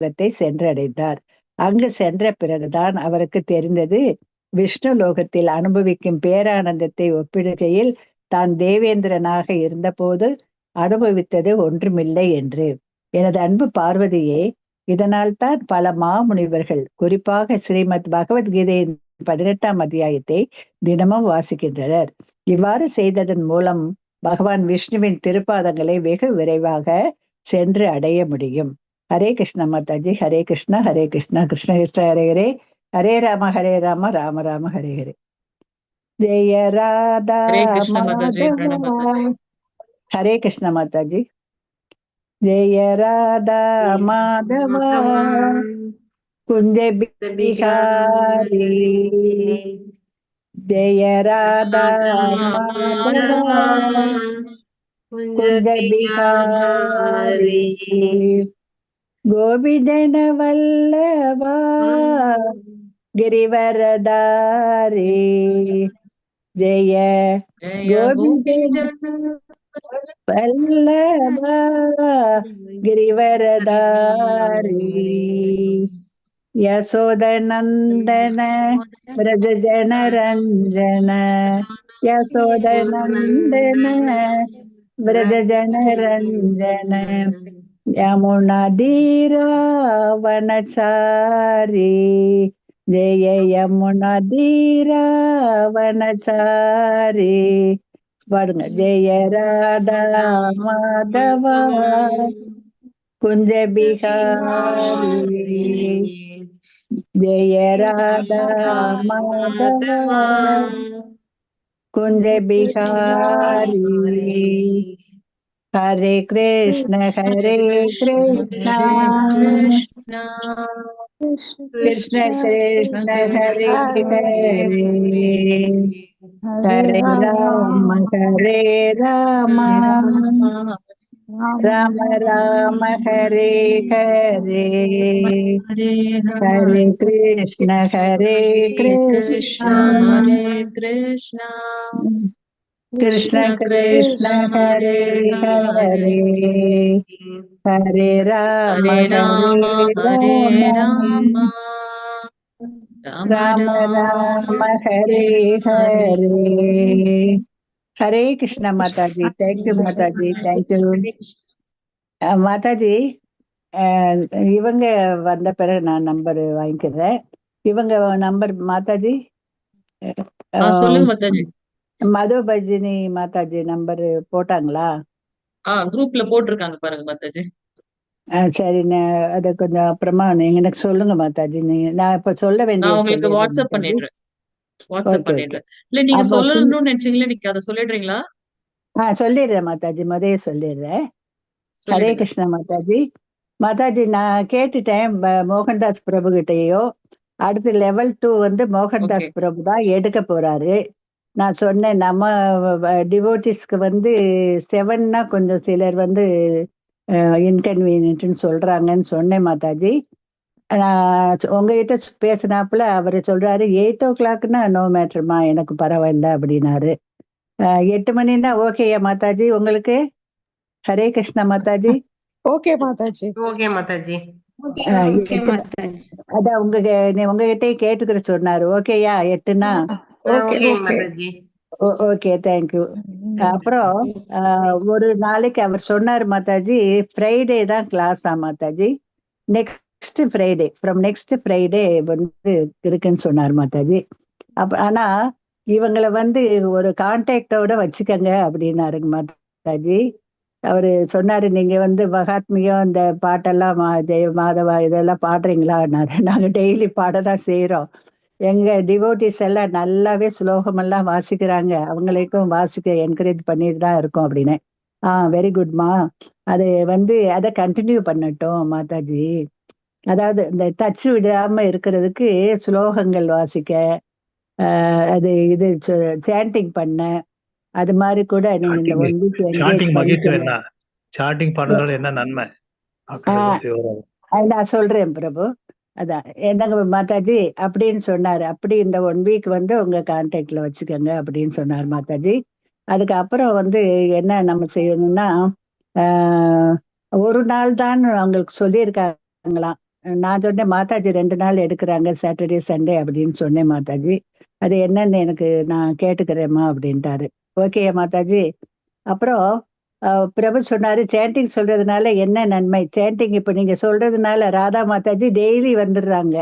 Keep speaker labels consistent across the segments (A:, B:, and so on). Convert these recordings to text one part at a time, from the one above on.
A: லோகத்தை சென்றடைந்தார். அங்கு சென்ற பிறகுதான் அவருக்கு தெரிந்தது, விஷ்ணு லோகத்தில் அனுபவிக்கும் பேரானந்தத்தை ஒப்பிடுகையில் தான் தேவேந்திரனாக இருந்தபோது அனுபவித்தது ஒன்றுமில்லை என்று. எனது அன்பு பார்வதியே, இதனால் தான் பல மாமுனிவர்கள், குறிப்பாக ஸ்ரீமத் பகவத்கீதையின் 18ஆம் அத்தியாயத்தை தினமும் வாசிக்கின்றனர். இவ்வாறு செய்ததன் மூலம் பகவான் விஷ்ணுவின் திருப்பாதங்களை வெகு விரைவாக சென்று அடைய முடியும். ஹரே கிருஷ்ண மாதாஜி. ஹரே கிருஷ்ணா ஹரே கிருஷ்ணா கிருஷ்ண கிருஷ்ண ஹரே ஹரே, ஹரே ராம ராம ராம ஹரே ஹரே. ஜெய ராதா
B: ஹரே கிருஷ்ண மாதாஜி.
A: மாதவா. ஹரே கிருஷ்ண மாதாஜி. ஜெய ராதா மாதவா குஞ்ச பிகாரி. ஜெய ராதா மாதவா குஞ்ச பிகாரி. கோபிஜன வல்லவா கிரிவரதாரி. ஜெய கோபிஜன வல்லவா கிரிவரதாரி. யசோதநந்தன பிரஜ ஜனரஞ்சன. யசோதநந்தன பிரஜ ஜனரஞ்சன. யமுனதீராவனசாரி. ஜெய யமுனதீராவனசாரி. பாடுங்க. ஜெய ராதா மாதவா குஞ்ச பிகாரி. ஜெய ராதா மாதவா குஞ்ச பிகாரி. ஹரே கிருஷ்ண ஹரே கிருஷ்ணா கிருஷ்ண கிருஷ்ண ஹரே ஹரே, ஹரே ராம ராம ராம ஹரே ஹரே. ஹரே கிருஷ்ண
B: ஹரே கிருஷ்ணா
A: கிருஷ்ண கிருஷ்ண ஹரே ஹரே, ஹரே ராம ராம ராம ஹரே ஹரே. ஹரே கிருஷ்ண மாதாஜி. தேங்க்யூ மாதாஜி. தேங்க்யூ மாதாஜி. இவங்க வந்த பிறகு நான் நம்பர் வாங்கிக்கிறேன். இவங்க நம்பர் மாதாஜி.
B: சொல்லுங்க மாதாஜி.
A: மதுபஜினி மாதாஜி நம்பர் போட்டாங்களா?
B: குரூப்ல போட்டிருக்காங்க பாருங்க மாதாஜி.
A: சரி, அத கொஞ்சம் அப்புறமா நீங்க எனக்கு சொல்லுங்க மாதாஜி. நான் இப்ப சொல்ல வேண்டிய
B: உங்களுக்கு வாட்ஸ்அப் பண்ணிடுறேன். இல்ல நீங்க சொல்லணும்னு நினைச்சீங்களா, நீங்க அதை சொல்லிடுறீங்களா?
A: சொல்லிடுறேன் மாதாஜி, முதல்ல சொல்லிடுறேன். ஹரே கிருஷ்ணா மாதாஜி. மாதாஜி, நான் கேட்டுட்டேன் மோகன்தாஸ் பிரபு கிட்டையோ. அடுத்து லெவல் 2 வந்து மோகன்தாஸ் பிரபு தான் எடுக்க போறாரு. நான் சொன்னேன், நம்ம டிவோட்டிஸ்க்கு வந்து 7னா கொஞ்சம் சிலர் வந்து இன்கன்வீனியன்ட்னு சொல்றாங்கன்னு சொன்னேன் மாதாஜி. உங்ககிட்ட பேசினாப்புல அவரு சொல்றாரு 8 o'clockனா நோ மேட்டர்மா, எனக்கு பரவாயில்ல அப்படின்னாரு. 8 மணின்னா ஓகேயா மாதாஜி உங்களுக்கு? ஹரே கிருஷ்ணா மாதாஜி.
C: ஓகே மாதாஜி.
D: ஓகே மாதாஜி.
A: அதான் உங்ககிட்டயே கேட்டுக்கிற சொன்னாரு. ஓகேயா 8னா? Okay, thank you. அப்புறம் ஒரு நாளைக்கு அவர் சொன்னார் மாதாஜி, ஃப்ரைடே தான் கிளாஸா Mataji. Next Friday, from next Friday வந்து இருக்குன்னு சொன்னார் மாதாஜி. ஆனா இவங்களை வந்து ஒரு கான்டாக்டோட வச்சுக்கங்க அப்படின்னாருங்க மாதாஜி. அவரு சொன்னாரு, நீங்க வந்து மகாத்மியம் இந்த பாட்டெல்லாம் ஜெய மாதவா இதெல்லாம் பாடுறீங்களான்னாரு. நாங்க டெய்லி பாடதான் செய்யறோம். எங்க டிவோட்டிஸ் எல்லாம் நல்லாவே ஸ்லோகமெல்லாம் வாசிக்கிறாங்க. அவங்களுக்கும் வாசிக்க என்கரேஜ் பண்ணிட்டு தான் இருக்கோம் அப்படின்னு. வெரி குட்மா. அது வந்து அதை கண்டினியூ பண்ணட்டும் மாதாஜி. அதாவது இந்த தச்சு விடாம இருக்கிறதுக்கு ஸ்லோகங்கள் வாசிக்க, அது இது சாண்டிங் பண்ண, அது மாதிரி கூட நீங்க இந்த 1 week என்கேஜ் பண்ணிக்கணும்.
E: சாண்டிங் பண்றதால என்ன நன்மை
A: நான் சொல்றேன் பிரபு. அதான் என்னங்க மாதாஜி அப்படின்னு சொன்னாரு. அப்படி இந்த 1 week வந்து உங்க கான்டாக்ட்ல வச்சுக்கோங்க அப்படின்னு சொன்னார் மாதாஜி. அதுக்கப்புறம் வந்து என்ன நம்ம செய்யணும்னா, ஒரு நாள் தான் அவங்களுக்கு சொல்லியிருக்காங்களாம் நான் சொன்னேன் மாதாஜி 2 நாள் எடுக்கிறாங்க சாட்டர்டே சண்டே அப்படின்னு சொன்னேன் மாதாஜி. அது என்னன்னு எனக்கு நான் கேட்டுக்கிறேம்மா அப்படின்ட்டாரு. ஓகேயா மாதாஜி. அப்புறம் பிரபு சொன்னாரு சேண்டிங் சொல்றதுனால என்ன நன்மை. சேண்டிங் இப்ப நீங்க சொல்றதுனால ராதா மாதாஜி டெய்லி வந்துடுறாங்க.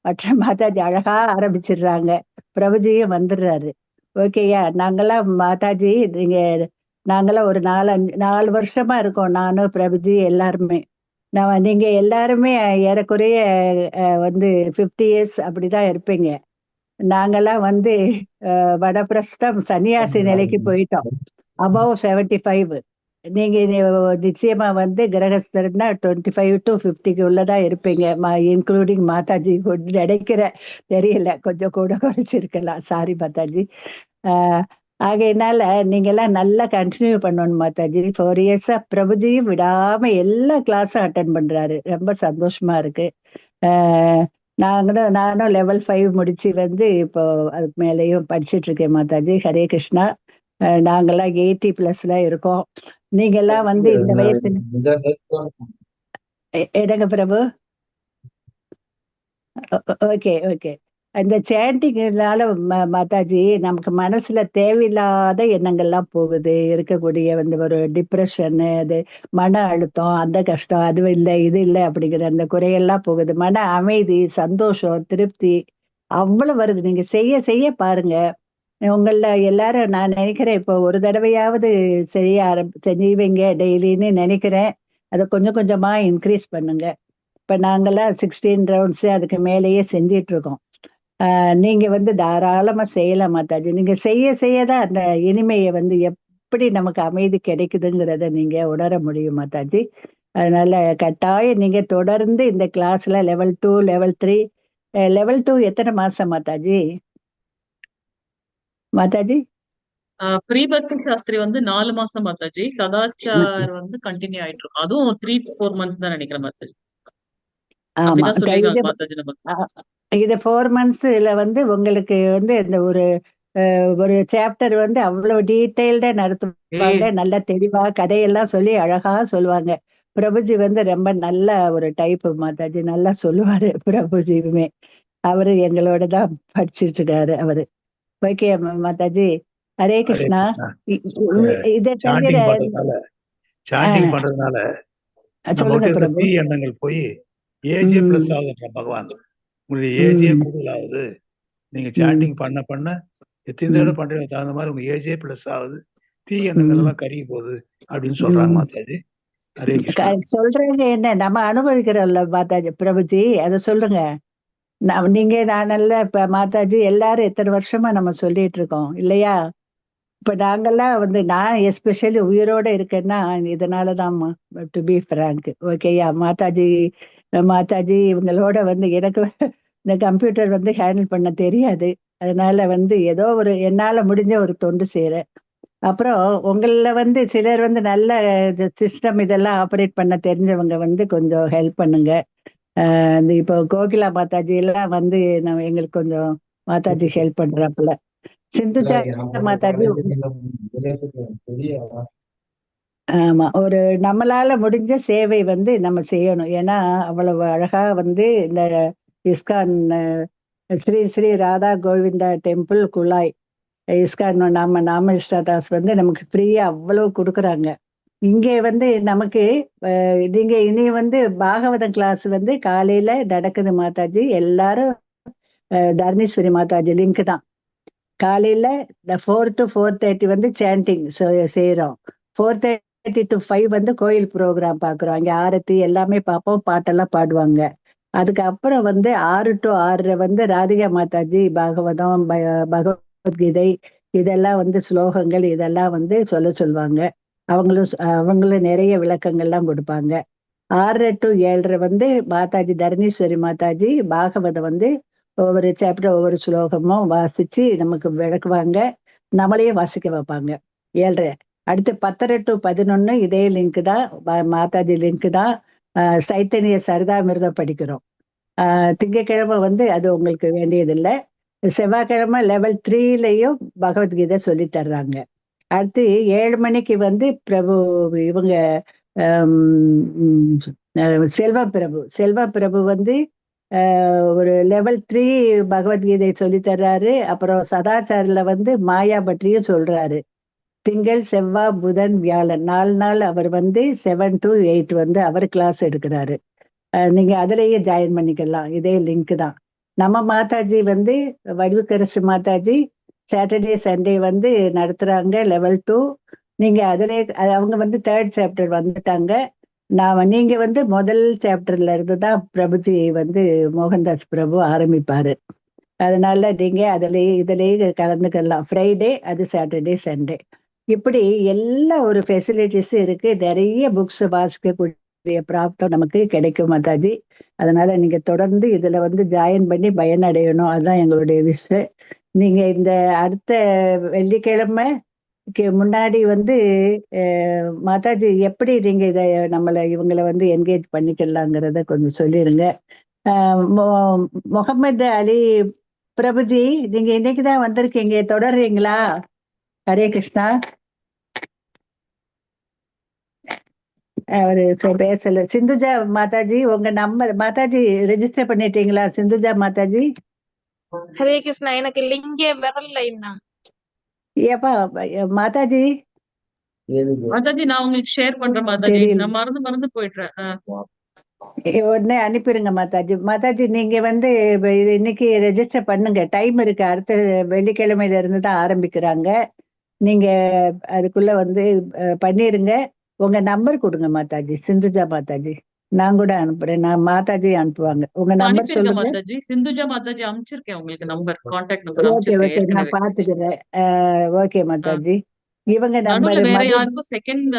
A: மற்ற மாதாஜி அழகா ஆரம்பிச்சிடுறாங்க. பிரபுஜியும் வந்துடுறாரு. ஓகேயா. நாங்கெல்லாம் மாதாஜி நீங்க நாங்கெல்லாம் ஒரு 4 வருஷமா இருக்கோம். நானும் பிரபுஜி எல்லாருமே. நீங்க எல்லாருமே ஏறக்குறைய வந்து 50 இயர்ஸ் அப்படிதான் இருப்பீங்க. நாங்கெல்லாம் வந்து வடபிரஸ்தம் சன்னியாசி நிலைக்கு போயிட்டோம். அபவ் 75. நீங்க நிச்சயமா வந்து கிரகஸ்தர்னா 25 to 50க்கு உள்ளதான் இருப்பீங்க. இன்க்ளூடிங் மாதாஜி நினைக்கிறேன். தெரியல, கொஞ்சம் கூட குறைச்சிருக்கலாம். சாரி மாதாஜி. ஆகையினால நீங்க எல்லாம் நல்லா கண்டினியூ பண்ணணும் மாதாஜி. 4 இயர்ஸா பிரபுஜியும் விடாம எல்லா கிளாஸும் அட்டன் பண்றாரு. ரொம்ப சந்தோஷமா இருக்கு. நானும் லெவல் 5 முடிச்சு வந்து இப்போ அதுக்கு மேலேயும் படிச்சுட்டு இருக்கேன் மாதாஜி. ஹரே கிருஷ்ணா. நாங்கெல்லாம் 80+ இருக்கோம். நீங்க எல்லாம் வந்து இந்த வயசுல என்னங்க பிரபு? Okay okay. அந்த சேண்டிங்னால மாதாஜி நமக்கு மனசுல தேவையில்லாத எண்ணங்கள்லாம் போகுது. இருக்கக்கூடிய வந்து ஒரு டிப்ரெஷனு, அது மன அழுத்தம், அந்த கஷ்டம், அது இல்லை இது இல்லை அப்படிங்கிற அந்த குறையெல்லாம் போகுது. மன அமைதி, சந்தோஷம், திருப்தி அவ்வளவு வருது. நீங்க செய்ய செய்ய பாருங்க. உங்கள எல்லாரும் நான் நினைக்கிறேன் இப்போ ஒரு தடவையாவது செய்வீங்க டெய்லின்னு நினைக்கிறேன். அதை கொஞ்சம் கொஞ்சமா இன்க்ரீஸ் பண்ணுங்க. இப்ப நாங்கெல்லாம் 16 ரவுண்ட்ஸ் அதுக்கு மேலேயே செஞ்சிட்டு இருக்கோம். நீங்க வந்து தாராளமா செய்யலாம் மாதாஜி. நீங்க செய்ய செய்யதான் அந்த இனிமையை வந்து எப்படி நமக்கு அமைதி கிடைக்குதுங்கிறத நீங்க உணர முடியும் மாதாஜி. அதனால கட்டாயம் நீங்க தொடர்ந்து இந்த கிளாஸ்ல லெவல் 2, லெவல் 3. லெவல் 2 எத்தனை மாசம் மாதாஜி? மாதாஜி
B: ப்ரீபக்தி சாஸ்திரி வந்து 4 மாசம் மாதாஜி. சதாச்சார் வந்து கண்டினியூ ஆயிட்டு இருக்கும். அதுவும் 3 to 4 months தான் நினைக்கிறேன் மாதாஜி.
A: ஆமா.
B: அப்படிதான் சொல்லிருக்காங்க மாதாஜி நமக்கு.
A: இது 4 monthsல வந்து உங்களுக்கு வந்து இந்த ஒரு சாப்டர் வந்து அவ்வளவு டீட்டெயில்டா நடத்துவாங்க. நல்ல தெளிவா கதையெல்லாம் சொல்லி அழகா சொல்லுவாங்க. பிரபுஜி வந்து ரொம்ப நல்ல ஒரு டைப் மாதாஜி. நல்லா சொல்லுவாரு பிரபுஜியுமே. அவரு எங்களோட தான் படிச்சிட்டு இருக்காரு அவரு. ஓகே மாதாஜி. ஹரே
E: ஹரே
A: கிருஷ்ணா.
E: கிருஷ்ணா.
A: இதை தவிர
E: சாண்டிங் பண்றதுனால
A: சொல்லுங்க
E: நம்மகிட்ட இருக்க
A: பிரபு.
E: தீ எண்ணங்கள் போய் ஏஜே பிளஸ் ஆகுதுன்ற பகவான். உங்களுடைய ஏஜே கூடுதலாகுது. நீங்க சாண்டிங் பண்ண பண்ண எத்தனை தடவை பண்றதுக்கு தகுந்த மாதிரி உங்க ஏஜே பிளஸ் ஆகுது. தீ எண்ணங்கள் எல்லாம் கருகி போகுது அப்படின்னு சொல்றாங்க மாதாஜி. ஹரே கிருஷ்ணா.
A: சொல்றாங்க என்ன நம்ம அனுபவிக்கிறோம்ல மாதாஜி. பிரபுஜி அதை சொல்லுங்க. நான் நல்ல இப்ப மாதாஜி எல்லாரும் எத்தனை வருஷமா நம்ம சொல்லிட்டு இருக்கோம் இல்லையா? இப்ப நாங்கெல்லாம் வந்து நான் எஸ்பெஷலி உயிரோட இருக்கேன்னா இதனாலதான்மா. To be frank. ஓகேயா மாதாஜி. மாதாஜி இவங்களோட வந்து எனக்கு இந்த கம்ப்யூட்டர் வந்து ஹேண்டில் பண்ண தெரியாது. அதனால வந்து ஏதோ ஒரு என்னால முடிஞ்ச ஒரு தொண்டு செய்யறேன். அப்புறம் உங்கள வந்து சிலர் வந்து நல்ல சிஸ்டம் இதெல்லாம் ஆப்ரேட் பண்ண தெரிஞ்சவங்க வந்து கொஞ்சம் ஹெல்ப் பண்ணுங்க. இந்த இப்போ கோகிலா மாதாஜி எல்லாம் வந்து நம்ம எங்களுக்கு கொஞ்சம் மாதாஜி ஹெல்ப் பண்றாப்புல. சிந்துஜா மாதாஜி. ஆமா. ஒரு நம்மளால முடிஞ்ச சேவை வந்து நம்ம செய்யணும். ஏன்னா அவ்வளவு அழகா வந்து இந்த இஸ்கான் ஸ்ரீ ஸ்ரீ ராதா கோவிந்தா டெம்பிள் குழாய் இஸ்கான் நாம இஷ்டதாஸ் வந்து நமக்கு ஃப்ரீயா அவ்வளவு கொடுக்குறாங்க. இங்கே வந்து நமக்கு நீங்க இனி வந்து பாகவதம் கிளாஸ் வந்து காலையில நடக்குது மாதாஜி. எல்லாரும் தர்ணீஸ்வரி மாதாஜி லிங்க் தான். காலையில 4 to 4:30 வந்து சாண்டிங் செய்யறோம். 4:30 to 5 வந்து கோயில் ப்ரோக்ராம் பாக்குறோம். அங்க ஆரத்தி எல்லாமே பார்ப்போம். பாட்டெல்லாம் பாடுவாங்க. அதுக்கப்புறம் வந்து 6 to 6:30 வந்து ராதிகா மாதாஜி பாகவதம் பகவத்கீதை இதெல்லாம் வந்து ஸ்லோகங்கள் இதெல்லாம் வந்து சொல்லுவாங்க. அவங்களும் நிறைய விளக்கங்கள்லாம் கொடுப்பாங்க. 6:30 to 7:30 வந்து மாதாஜி தர்ணீஸ்வரி மாதாஜி பாகவதம் வந்து ஒவ்வொரு சாப்டர் ஒவ்வொரு ஸ்லோகமும் வாசிச்சு நமக்கு விளக்குவாங்க. நம்மளையும் வாசிக்க வைப்பாங்க. 7:30. அடுத்து 10:30 to 11 இதே லிங்க் தான். மாதாஜி லிங்க் தான். சைத்தன்ய சரிதாமிர்தம் படிக்கிறோம். திங்கட்கிழமை வந்து அது உங்களுக்கு வேண்டியதில்லை. செவ்வாய்க்கிழமை லெவல் 3லயும் பகவத்கீதை சொல்லி தர்றாங்க. அடுத்து 7 மணிக்கு வந்து பிரபு இவங்க செல்வ பிரபு வந்து ஒரு லெவல் 3 பகவத்கீதை சொல்லி தர்றாரு. அப்புறம் சதாச்சாரில வந்து மாயா பற்றியும் சொல்றாரு. திங்கள், செவ்வாய், புதன், வியாழன் 4 நாள் அவர் வந்து 7 to 8 வந்து அவர் கிளாஸ் எடுக்கிறாரு. நீங்க அதுலயே ஜாயின் பண்ணிக்கலாம். இதே லிங்க் தான். நம்ம மாதாஜி வந்து வடிவுக்கரசு மாதாஜி சாட்டர்டே சண்டே வந்து நடத்துறாங்க லெவல் 2. நீங்க அதுல அவங்க வந்து 3rd சாப்டர் வந்துட்டாங்க. நீங்க வந்து முதல் சாப்டர்ல இருந்து தான் பிரபுஜி வந்து மோகன்தாஸ் பிரபு ஆரம்பிப்பாரு. அதனால நீங்க இதுலயே கலந்துக்கலாம். ஃப்ரைடே, அது சாட்டர்டே, சண்டே, இப்படி எல்லா ஒரு ஃபெசிலிட்டிஸ் இருக்கு. நிறைய புக்ஸ் வாசிக்கக்கூடிய பிராப்தம் நமக்கு கிடைக்கும் மாதாஜி. அதனால நீங்க தொடர்ந்து இதுல வந்து ஜாயின் பண்ணி பயனடையணும். அதுதான் எங்களுடைய விஷயம். நீங்க இந்த அடுத்த வெள்ளிக்கிழமைக்கு முன்னாடி வந்து மாதாஜி எப்படி நீங்க இவங்களை வந்து என்கேஜ் பண்ணிக்கலாங்கிறத கொஞ்சம் சொல்லிருங்க. முகமது அலி பிரபுஜி, நீங்க இன்னைக்குதான் வந்திருக்கீங்க, தொடர்றீங்களா? ஹரே கிருஷ்ணா. அவரு பேசல. சிந்துஜா மாதாஜி, உங்க நம்பர் மாதாஜி ரெஜிஸ்டர் பண்ணிட்டீங்களா? சிந்துஜா மாதாஜி.
C: ஹரே கிருஷ்ணா, எனக்கு லிங்கே வரல இன்னும்.
A: ஏப்பா மாதாஜி,
B: மாதாஜி நான் உங்களுக்கு ஷேர் பண்றேன் மாதாஜி.
A: தெரியல.
B: நான் மறந்து போயிடுறேன்.
A: உடனே அனுப்பிடுங்க மாதாஜி. மாதாஜி நீங்க வந்து இன்னைக்கு ரெஜிஸ்டர் பண்ணுங்க. டைம் இருக்கு. அடுத்த வெள்ளிக்கிழமையில இருந்து தான் ஆரம்பிக்கிறாங்க. நீங்க அதுக்குள்ள வந்து பண்ணிருங்க. உங்க நம்பர் கொடுங்க மாதாஜி. சிந்துஜா மாதாஜி, நான் கூட அனுப்புறேன். நான் மாதாஜி அனுப்புவாங்க. உங்க நம்பர் சொல்லுங்க
B: மாதாஜி. சிந்துஜா மாதாஜி அனுப்பிச்சிருக்கேன் உங்களுக்கு நம்பர், கான்டாக்ட் நம்பர்
A: ஓகே
B: அனுப்பிச்சிருக்கேன்.
A: ஓகே, நான் பாத்துக்கிறேன். ஓகே மாதாஜி. இவங்க
B: நடுவுல
A: நம்பர்
B: வேற யாருக்கும் செகண்ட்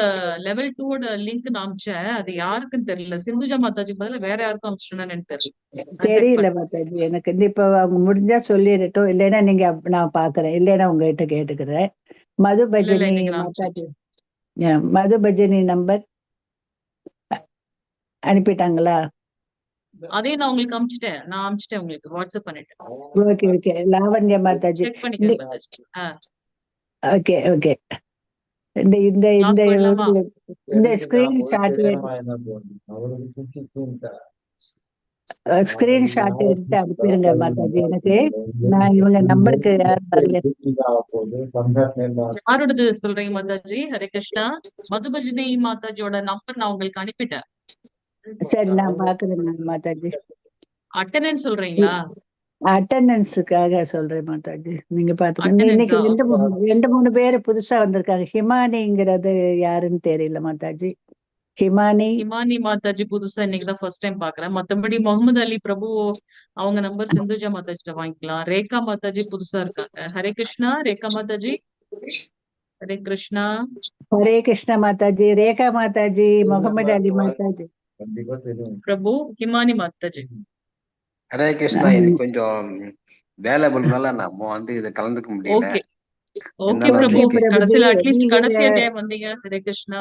B: லெவல் 2 லிங்க் நான் அனுப்பிச்சேன். அது யாருக்குன்னு தெரியல. சிந்துஜா மாதாஜி பதிலா வேற யாருக்கும் அனுப்பிச்சிட்டேன்னு
A: தெரியல மாதாஜி. எனக்கு இப்ப அவங்க முடிஞ்சா சொல்லிடட்டும். இல்லைன்னா நீங்க நான் பாக்குறேன். இல்லைன்னா உங்ககிட்ட கேட்டுக்கிறேன். மதுபஜினி மாதாஜி, மதுபஜினி நம்பர் அனுப்பிட்டாங்களா?
B: அதையும் நான் உங்களுக்கு அனுப்பிச்சிட்டேன். நான் அனுப்பிச்சிட்டேன் உங்களுக்கு, வாட்ஸ்அப் பண்ணிட்டேன்.
A: Okay okay. Lavanya Mataji,
B: check பண்ணிக்கோங்க மாதாஜி.
A: Okay okay. இந்த இந்த இந்த இந்த ஸ்கிரீன்ஷாட் எடுத்து அனுப்பிடுங்க மாதாஜி எனக்கு. நான் இவங்க நம்பருக்கு
B: யாரோடது சொல்றீங்க மாதாஜி? ஹரே கிருஷ்ணா. மதுபஜினி மாதாஜியோட நம்பர் நான் உங்களுக்கு அனுப்பிட்டேன்.
A: சரி, நான் பாக்குறேன் மாதாஜி.
B: அட்டெண்டன்ஸ் சொல்றீங்களா?
A: அட்டெண்டன்ஸுக்காக சொல்றேன் மாதாஜி. நீங்க பாத்துக்கோங்க. இன்னைக்கு 2-3 பேரு புதுசா வந்திருக்காங்க. ஹிமானிங்கிறது யாருன்னு தெரியல மாதாஜி.
B: ஹிமானி மாதாஜி புதுசா இன்னைக்குதான் ஃபர்ஸ்ட் டைம் பாக்குறேன். மத்தபடி முகமது அலி பிரபு அவங்க நம்பர் சிந்துஜா மாதாஜிட்ட வாங்கிக்கலாம். ரேகா மாதாஜி புதுசா இருக்காங்க. ஹரே கிருஷ்ணா. ரேகா மாதாஜி. ஹரே கிருஷ்ணா.
A: ஹரே கிருஷ்ணா மாதாஜி. ரேகா மாதாஜி, முகமது அலி மாதாஜி,
B: பிரபு, ஹிமானி மாதாஜி.
D: ஹரே கிருஷ்ணா. எனக்கு கொஞ்சம் வேலை பண்றதுனால நம்ம வந்து இதை கலந்துக்க முடியல.
B: ஓகே ஓகே பிரபு. கடைசியில அட்லீஸ்ட் கடைசியா டைம் வந்தீங்க. ஹரே கிருஷ்ணா.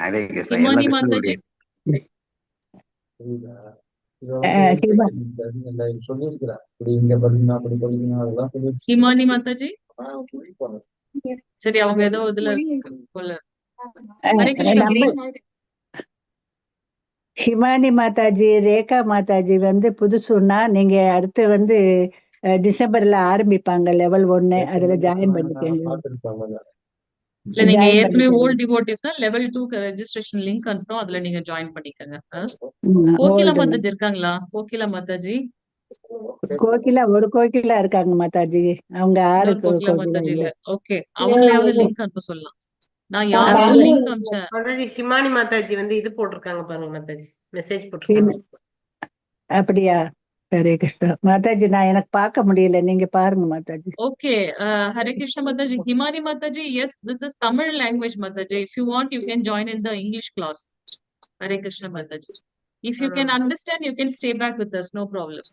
D: ஹரே கிருஷ்ணா.
B: ஹிமானி மாதாஜி. ஹிமானி மாதாஜி. சரி, அவங்க ஏதோ இதுல ஹரே கிருஷ்ணா.
A: ஹிமானி மாதாஜி, ரேகா மாதாஜி வந்து புதுசுன்னா நீங்க அடுத்து வந்து டிசம்பர்ல ஆரம்பிப்பாங்க லெவல் 1. அதுல ஜாயின் பண்ணிக்கோங்க.
B: இல்ல, நீங்க ஏற்கனவே ஓல்ட் டிவோட்டிஸ்னா லெவல் 2க்கு ரெஜிஸ்ட்ரேஷன் லிங்க் அனுப்புறோம். அதுல நீங்க ஜாயின் பண்ணிக்கங்க. கோகிலா மாதாஜி இருக்காங்களா? கோகிலா மாதாஜி.
A: கோகிலா இருக்காங்க மாதாஜி. அவங்க 6
B: கோகிலா மாதாஜி இல்ல. ஓகே, அவங்களையாவது லிங்க் அனுப்ப சொல்லலாம். நான் யாருக்கு லிங்க் அனுப்பிச்சேன்?
C: ஹிமானி மாதாஜி வந்து இது போட்டிருக்காங்க பாருங்க மாதாஜி, மெசேஜ் போட்டிருக்காங்க.
A: அப்படியா? ஹரே கிருஷ்ணா மாதாஜி. நான் எனக்கு பார்க்க முடியல, நீங்க பாருங்க Mataji.
B: Okay, Hare Krishna Mataji. Himani Mataji, yes, this is Tamil language Mataji. If you want, you can join in the English class. Hare Krishna Mataji. If you can understand, you can stay back with us, no problem.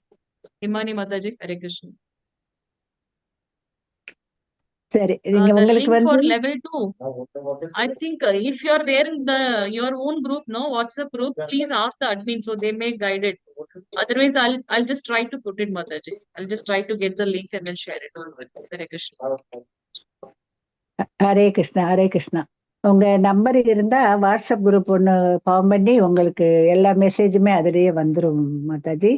B: Himani Mataji, Hare Krishna.
A: சரி,
B: The link for level 2. I think if you are there in your own group, no WhatsApp group, please ask the admin so they may guide it. Otherwise, I'll just try to put it, Mataji. I'll just try to get the link and then share it over with Hare Krishna.
A: Hare Krishna. Hare Krishna. உங்க number இருந்தா WhatsApp group ஒன்று form பண்ணி உங்களுக்கு எல்லா மெசேஜுமே அதிலேயே வந்துடும் மாதாஜி.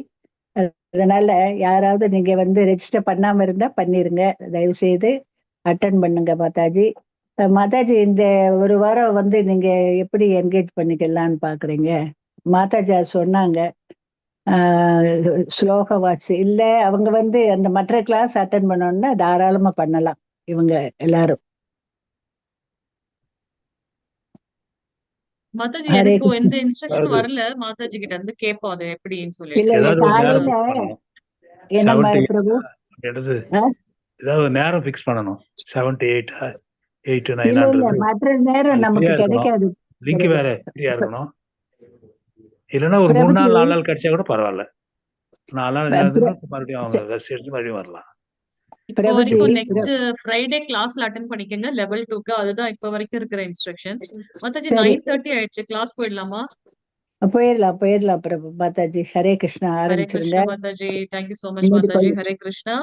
A: அதனால யாராவது நீங்க வந்து ரெஜிஸ்டர் பண்ணாம இருந்தா பண்ணிருங்க. தயவு செய்து அட்டன் பண்ணுங்க மாதாஜி. மாதாஜி, இந்த ஒரு வாரம் வந்து நீங்க எப்படி என்கேஜ் பண்ணிக்கலாம்னு பாக்குறீங்க? மாதாஜி அது சொன்னாங்க. ஸ்லோக வாட்ச் இல்ல, அவங்க வந்து அந்த மற்ற கிளாஸ் அட்டன் பண்ணோம்னா தாராளமா பண்ணலாம் இவங்க எல்லாரும்.
B: மாதாஜி
A: ஹரே
B: எனக்கு
A: கிருஷ்ணா.
B: எந்த இன்ஸ்ட்ரக்ஷன்
E: அதாவது
B: வரல. மாதாஜி கிட்ட இருந்து கேட்போம் அது எப்படின்னு
A: இல்ல
B: சொல்லிட்டு.
A: இல்ல,
E: ஏதாவது ஒரு நேரம்
A: காலையில
E: ஃபிக்ஸ் பண்ணணும்.
A: என்ன
E: 7 to 8
A: பிரபு?
E: அப்படின்றது
A: ஆ?
E: ஏதாவது ஒரு நேரம் ஃபிக்ஸ் பண்ணணும். 7 to 8 8 to
A: இல்ல
E: 9
A: இல்ல, மற்ற நேரம்
E: அது
A: நமக்கு
E: ஃப்ரீயா இருக்கணும்.
A: கிடைக்காது
E: லிங்க்
A: பிரபு.
E: வேற ஃப்ரீயா இருக்கணும். இல்லைன்னா ஒரு 3
A: பிரபுஜி,
E: நாள் 4 நாள் கிடைச்சா கூட பரவாயில்ல. 4 நாள் 5 நாள்
A: பிர-
E: இருந்ததுன்னா மறுபடியும் அவங்க ரெஸ்ட் எடுத்து மறுபடியும் வரலாம்.
B: இப்போ
A: பிரபுஜி,
B: வரைக்கும் நெக்ஸ்ட் ஃப்ரைடே கிளாஸ்ல அட்டன் பண்ணிக்கங்க லெவல் 2க்கு. அதுதான் இப்போ வரைக்கும் இருக்கிற இன்ஸ்ட்ரக்ஷன். மாதாஜி
A: சரி
B: 9:30 ஆயிடுச்சு. கிளாஸ் போயிடலாமா?
A: போயிடலாம் பிரபு. மாதாஜி, ஹரே கிருஷ்ணா,
B: ஹரே
A: ஆரம்பிச்சிருங்க.
B: Krishna Mataji. Thank you so much
A: இன்னைக்கு
B: மாதாஜி.
A: கொஞ்சம்
B: ஹரே கிருஷ்ணா.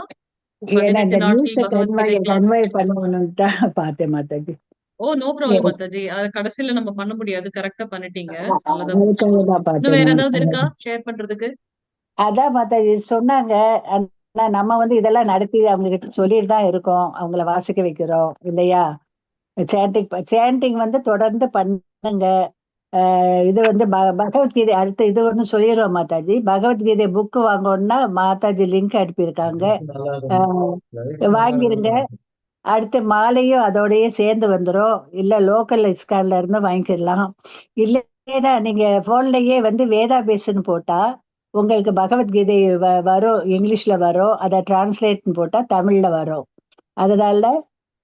A: ஏன்னா
B: 18
A: இந்த
B: நாட்கள்
A: நியூஸை
B: பகவத்கீதை கிளாஸ்.
A: கன்வே பண்ணணும்னு தான் பார்த்தேன் மாதாஜி.
B: ஓ நோ ப்ராப்ளம் மாதாஜி. அது கடைசியில நம்ம பண்ண முடியாது. கரெக்டா பண்ணிட்டீங்க. நல்லதா
A: அதுக்காக
B: போச்சு.
A: தான்
B: இன்னும்
A: பார்த்தேன்
B: வேற
A: நான்.
B: ஏதாவது இருக்கா ஷேர் பண்றதுக்கு?
A: அதான் மாதாஜி சொன்னாங்க. ஆனா நம்ம வந்து இதெல்லாம் நடத்தி அவங்க கிட்ட சொல்லிட்டு தான் இருக்கோம். அவங்கள வாசிக்க வைக்கிறோம் இல்லையா? சேண்டிங் வந்து தொடர்ந்து பண்ணுங்க. இது வந்து பகவத்கீதை அடுத்து இது ஒண்ணு சொல்லிடுவோம் மாதாஜி. பகவத்கீதை புக் வாங்கணும்னா மாதாஜி லிங்க் அனுப்பியிருக்காங்க. வாங்கிருங்க. அடுத்து மாலையும் அதோடயே சேர்ந்து வந்துரும். இல்ல லோக்கல் இஸ்கான்ல இருந்து வாங்கிக்கலாம். இல்லைன்னா நீங்க போன்லயே வந்து வேதா பேஸ்ன்னு போட்டா உங்களுக்கு பகவத்கீதை வரும், இங்கிலீஷ்ல வரும். அதை டிரான்ஸ்லேட் போட்டா தமிழ்ல வரும். அதனால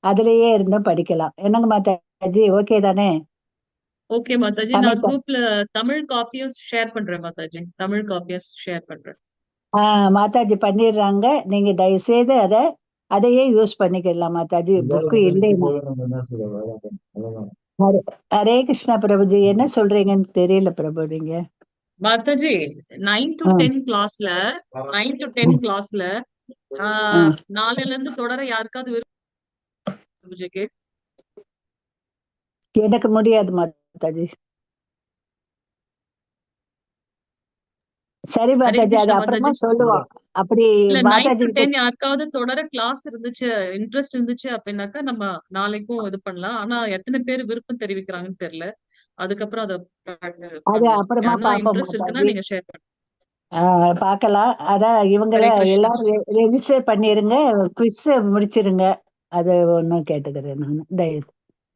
A: அதுலயே இருந்தும் படிக்கலாம். என்னங்க மாதாஜி, ஓகே தானே?
B: ஓகே மாதாஜி. நான்
A: அமைப்பா
B: குரூப்ல தமிழ் காப்பியும் ஷேர் பண்றேன் மாதாஜி. தமிழ் காப்பியும் ஷேர் பண்றேன்.
A: மாதாஜி பண்ணிடுறாங்க. நீங்க தயவு செய்து அதையே யூஸ் பண்ணிக்கலாம் மாதாஜி. புக்கு இல்லைன்னா. ஹரே ஹரே கிருஷ்ணா பிரபுஜி, என்ன சொல்றீங்கன்னு தெரியல பிரபு நீங்க.
B: மாதாஜி 9 to
A: ஆ,
B: 10 கிளாஸ்ல 9 to 10 கிளாஸ்ல
A: ஆ.
B: நாளைல இருந்து தொடர யாருக்காவது விருப்பம்?
A: எனக்கு முடியாது மாதாஜி. சரி
B: ஹரே
A: மாதாஜி, அது
B: கிருஷ்ணா
A: அப்புறமா
B: மாதாஜி.
A: சொல்லுவோம். அப்படி
B: இல்ல 9
A: மாதாஜி
B: to
A: கிட்ட
B: 10 யாருக்காவது தொடர கிளாஸ் இருந்துச்சு, இன்ட்ரெஸ்ட் இருந்துச்சு அப்படின்னாக்கா நம்ம நாளைக்கும் இது பண்ணலாம். ஆனா எத்தனை பேர் விருப்பம் தெரிவிக்கிறாங்கன்னு தெரியல. அதுக்கப்புறம் அதை
A: அது
B: பண்ணலாம்.
A: அப்புறமா
B: யாருன்னா
A: பார்ப்போம்
B: இன்ட்ரெஸ்ட் இருக்குன்னா
A: மாதாஜி.
B: நீங்க ஷேர் பண்ணுங்க.
A: பார்க்கலாம். அதான் இவங்கள
B: ஹரே கிருஷ்ணா.
A: எல்லாரும் ரெஜிஸ்டர் பண்ணிருங்க. குவிஸ் முடிச்சிருங்க. அது ஒன்றும் கேட்டுக்கிறேன் நான்.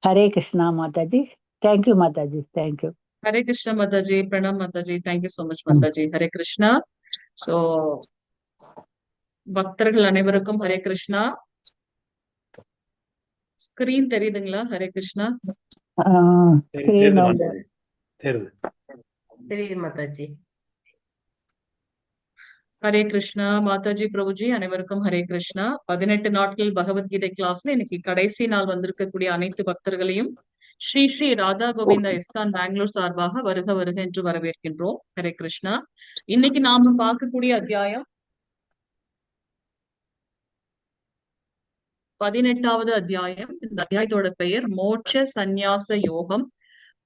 A: Hare Krishna Mataji. Thank you Mataji. Thank you.
B: Hare Krishna Mataji. Pranam Mataji. Thank you so much Mataji. Hare Krishna. So பக்தர்கள் அனைவருக்கும் ஹரே கிருஷ்ணா. ஸ்கிரீன் தெரியுதுங்களா? ஹரே கிருஷ்ணா.
E: தெரியுது மாதாஜி. தெரியுது.
C: தெரியுது மாதாஜி.
B: ஹரே கிருஷ்ணா மாதாஜி. பிரபுஜி அனைவருக்கும் ஹரே கிருஷ்ணா. 18 நாட்கள் பகவத்கீதை கிளாஸ்ல இன்னைக்கு கடைசி நாள் வந்திருக்கக்கூடிய அனைத்து பக்தர்களையும் ஸ்ரீ ஸ்ரீ ராதா கோவிந்தா இஸ்கான் பெங்களூர் சார்பாக வருக வருக என்று வரவேற்கின்றோம். ஹரே கிருஷ்ணா. இன்னைக்கு நாம பார்க்கக்கூடிய அத்தியாயம் 18வது அத்தியாயம். இந்த அத்தியாயத்தோட பெயர் மோட்ச சந்நியாச யோகம்,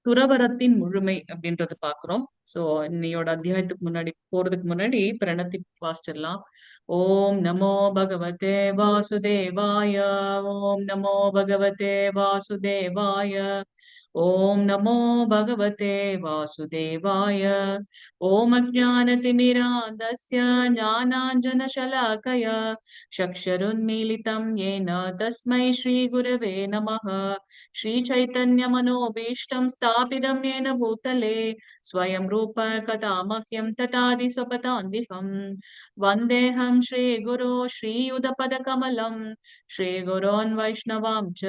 B: துறவரத்தின் முழுமை அப்படின்றது பாக்குறோம். சோ இன்னையோட அத்தியாயத்துக்கு முன்னாடி போறதுக்கு முன்னாடி பிரணத்தி வாசிச்சிடலாம். ஓம் நமோ பகவதே வாசுதேவாய. ஓம் நமோ பகவதே வாசுதேவாய. ஓம் நமோ பகவதே வாசுதேவாய. ஓம் அஜ்ஞானதிமிராந்தஸ்ய ஞானாஞ்சனशलाकया चक्षुरुन्मीलितं येन तस्मै श्रीगुरवे नमः. श्रीचैतन्यमनोभीष्टं स्थापितं येन भूतले स्वयं रूप कदा मह्यं ददाति स्वपदान्तिकं। वन्देऽहं श्रीगुरो श्रीयुतपदकमलं श्रीगुरोन् वैष्णवां च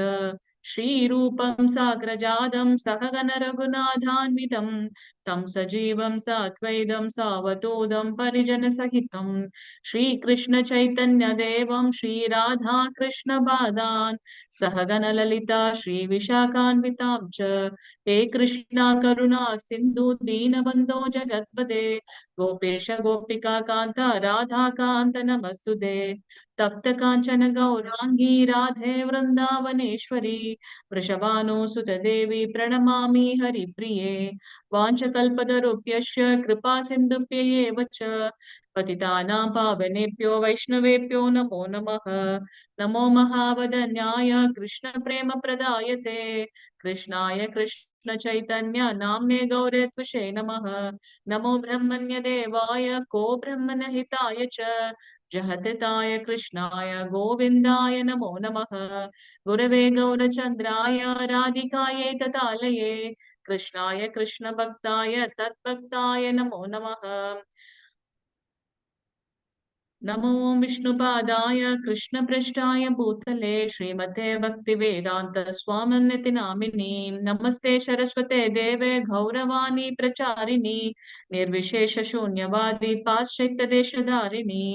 B: श्रीरूपं साग्रजातं सहगण रघुनाथान्वितं तं सजीवं साद्वैतं सावधूतं परिजनसहितं श्रीकृष्णचैतन्यदेवं श्रीराधाकृष्णपादान् सहगणललिता श्रीविशाखान्वितां च हे कृष्णा करुणा सिन्धु दीनबन्धो जगत्पते गोपेश गोपिका कान्त राधाकान्त नमस्तुते तप्त काञ्चन गौराङ्गी राधे वृन्दावनेश्वरी वृषभानुसुत देवी प्रणमामि हरिप्रिये वाञ्छकल्पतरुभ्यश्च कृपा सिन्धुभ्यैव च पतितानां पावनेभ्यो वैष्णवेभ्यो नमो नमः नमो महावदन्याय कृष्णप्रेमप्रदायते कृष्णाय कृष्ण चैतन्य नाम्ने गौरत्वशे नमः नमो ब्रह्मण्यदेवाय को ब्रह्मणहिताय च जहतताय कृष्णाय गोविन्दाय नमो नमः गुरवे गौरचन्द्राय राधिकायै ततालये कृष्णाय कृष्णभक्ताय तद्भक्ताय नमो नमः नमो विष्णुपादाय कृष्णपृष्ठाय भूतले श्रीमते भक्तिवेदान्त स्वामिनिति नामिनी नमस्ते सरस्वते देवे गौरवाणी प्रचारिणी निर्विशेष शून्यवादी पाश्चात्य देशधारिणी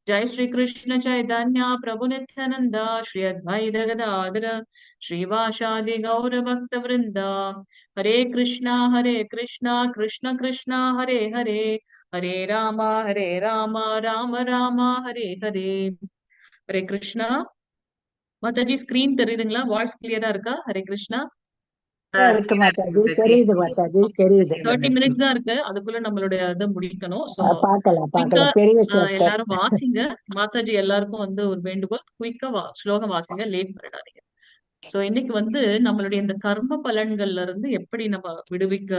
B: जय श्री कृष्ण चैतन्य प्रभु नित्यानंद श्री अद्वैत गदाधर श्रीवासादि गौर भक्त वृंद हरे कृष्णा कृष्ण कृष्णा हरे हरे हरे राम राम राम हरे हरे हरे कृष्णा மாதாஜி ஸ்கிரீன் தெரியுதுங்களா? வாய்ஸ் கிளியரா இருக்கா? ஹரே கிருஷ்ணா.
A: இருக்கு மாதாஜி, தெரியுது மாதாஜி, தெரியுது.
B: 30 மினிட்ஸ் தான் இருக்கு, அதுக்குள்ள நம்மளுடைய இதை முடிக்கணும். சோ
A: பார்க்கலாம்
B: குயிக்கா
A: பெரிய chapter.
B: எல்லாரும் வாசிங்க. மாதாஜி எல்லாருக்கும் வந்து ஒரு வேண்டுகோள், குயிக்கா ஸ்லோகம் வாசிங்க, லேட் பண்ணிடாதீங்க. சோ இன்னைக்கு வந்து நம்மளுடைய இந்த கர்ம பலன்கள்ல இருந்து எப்படி நம்ம விடுவிக்க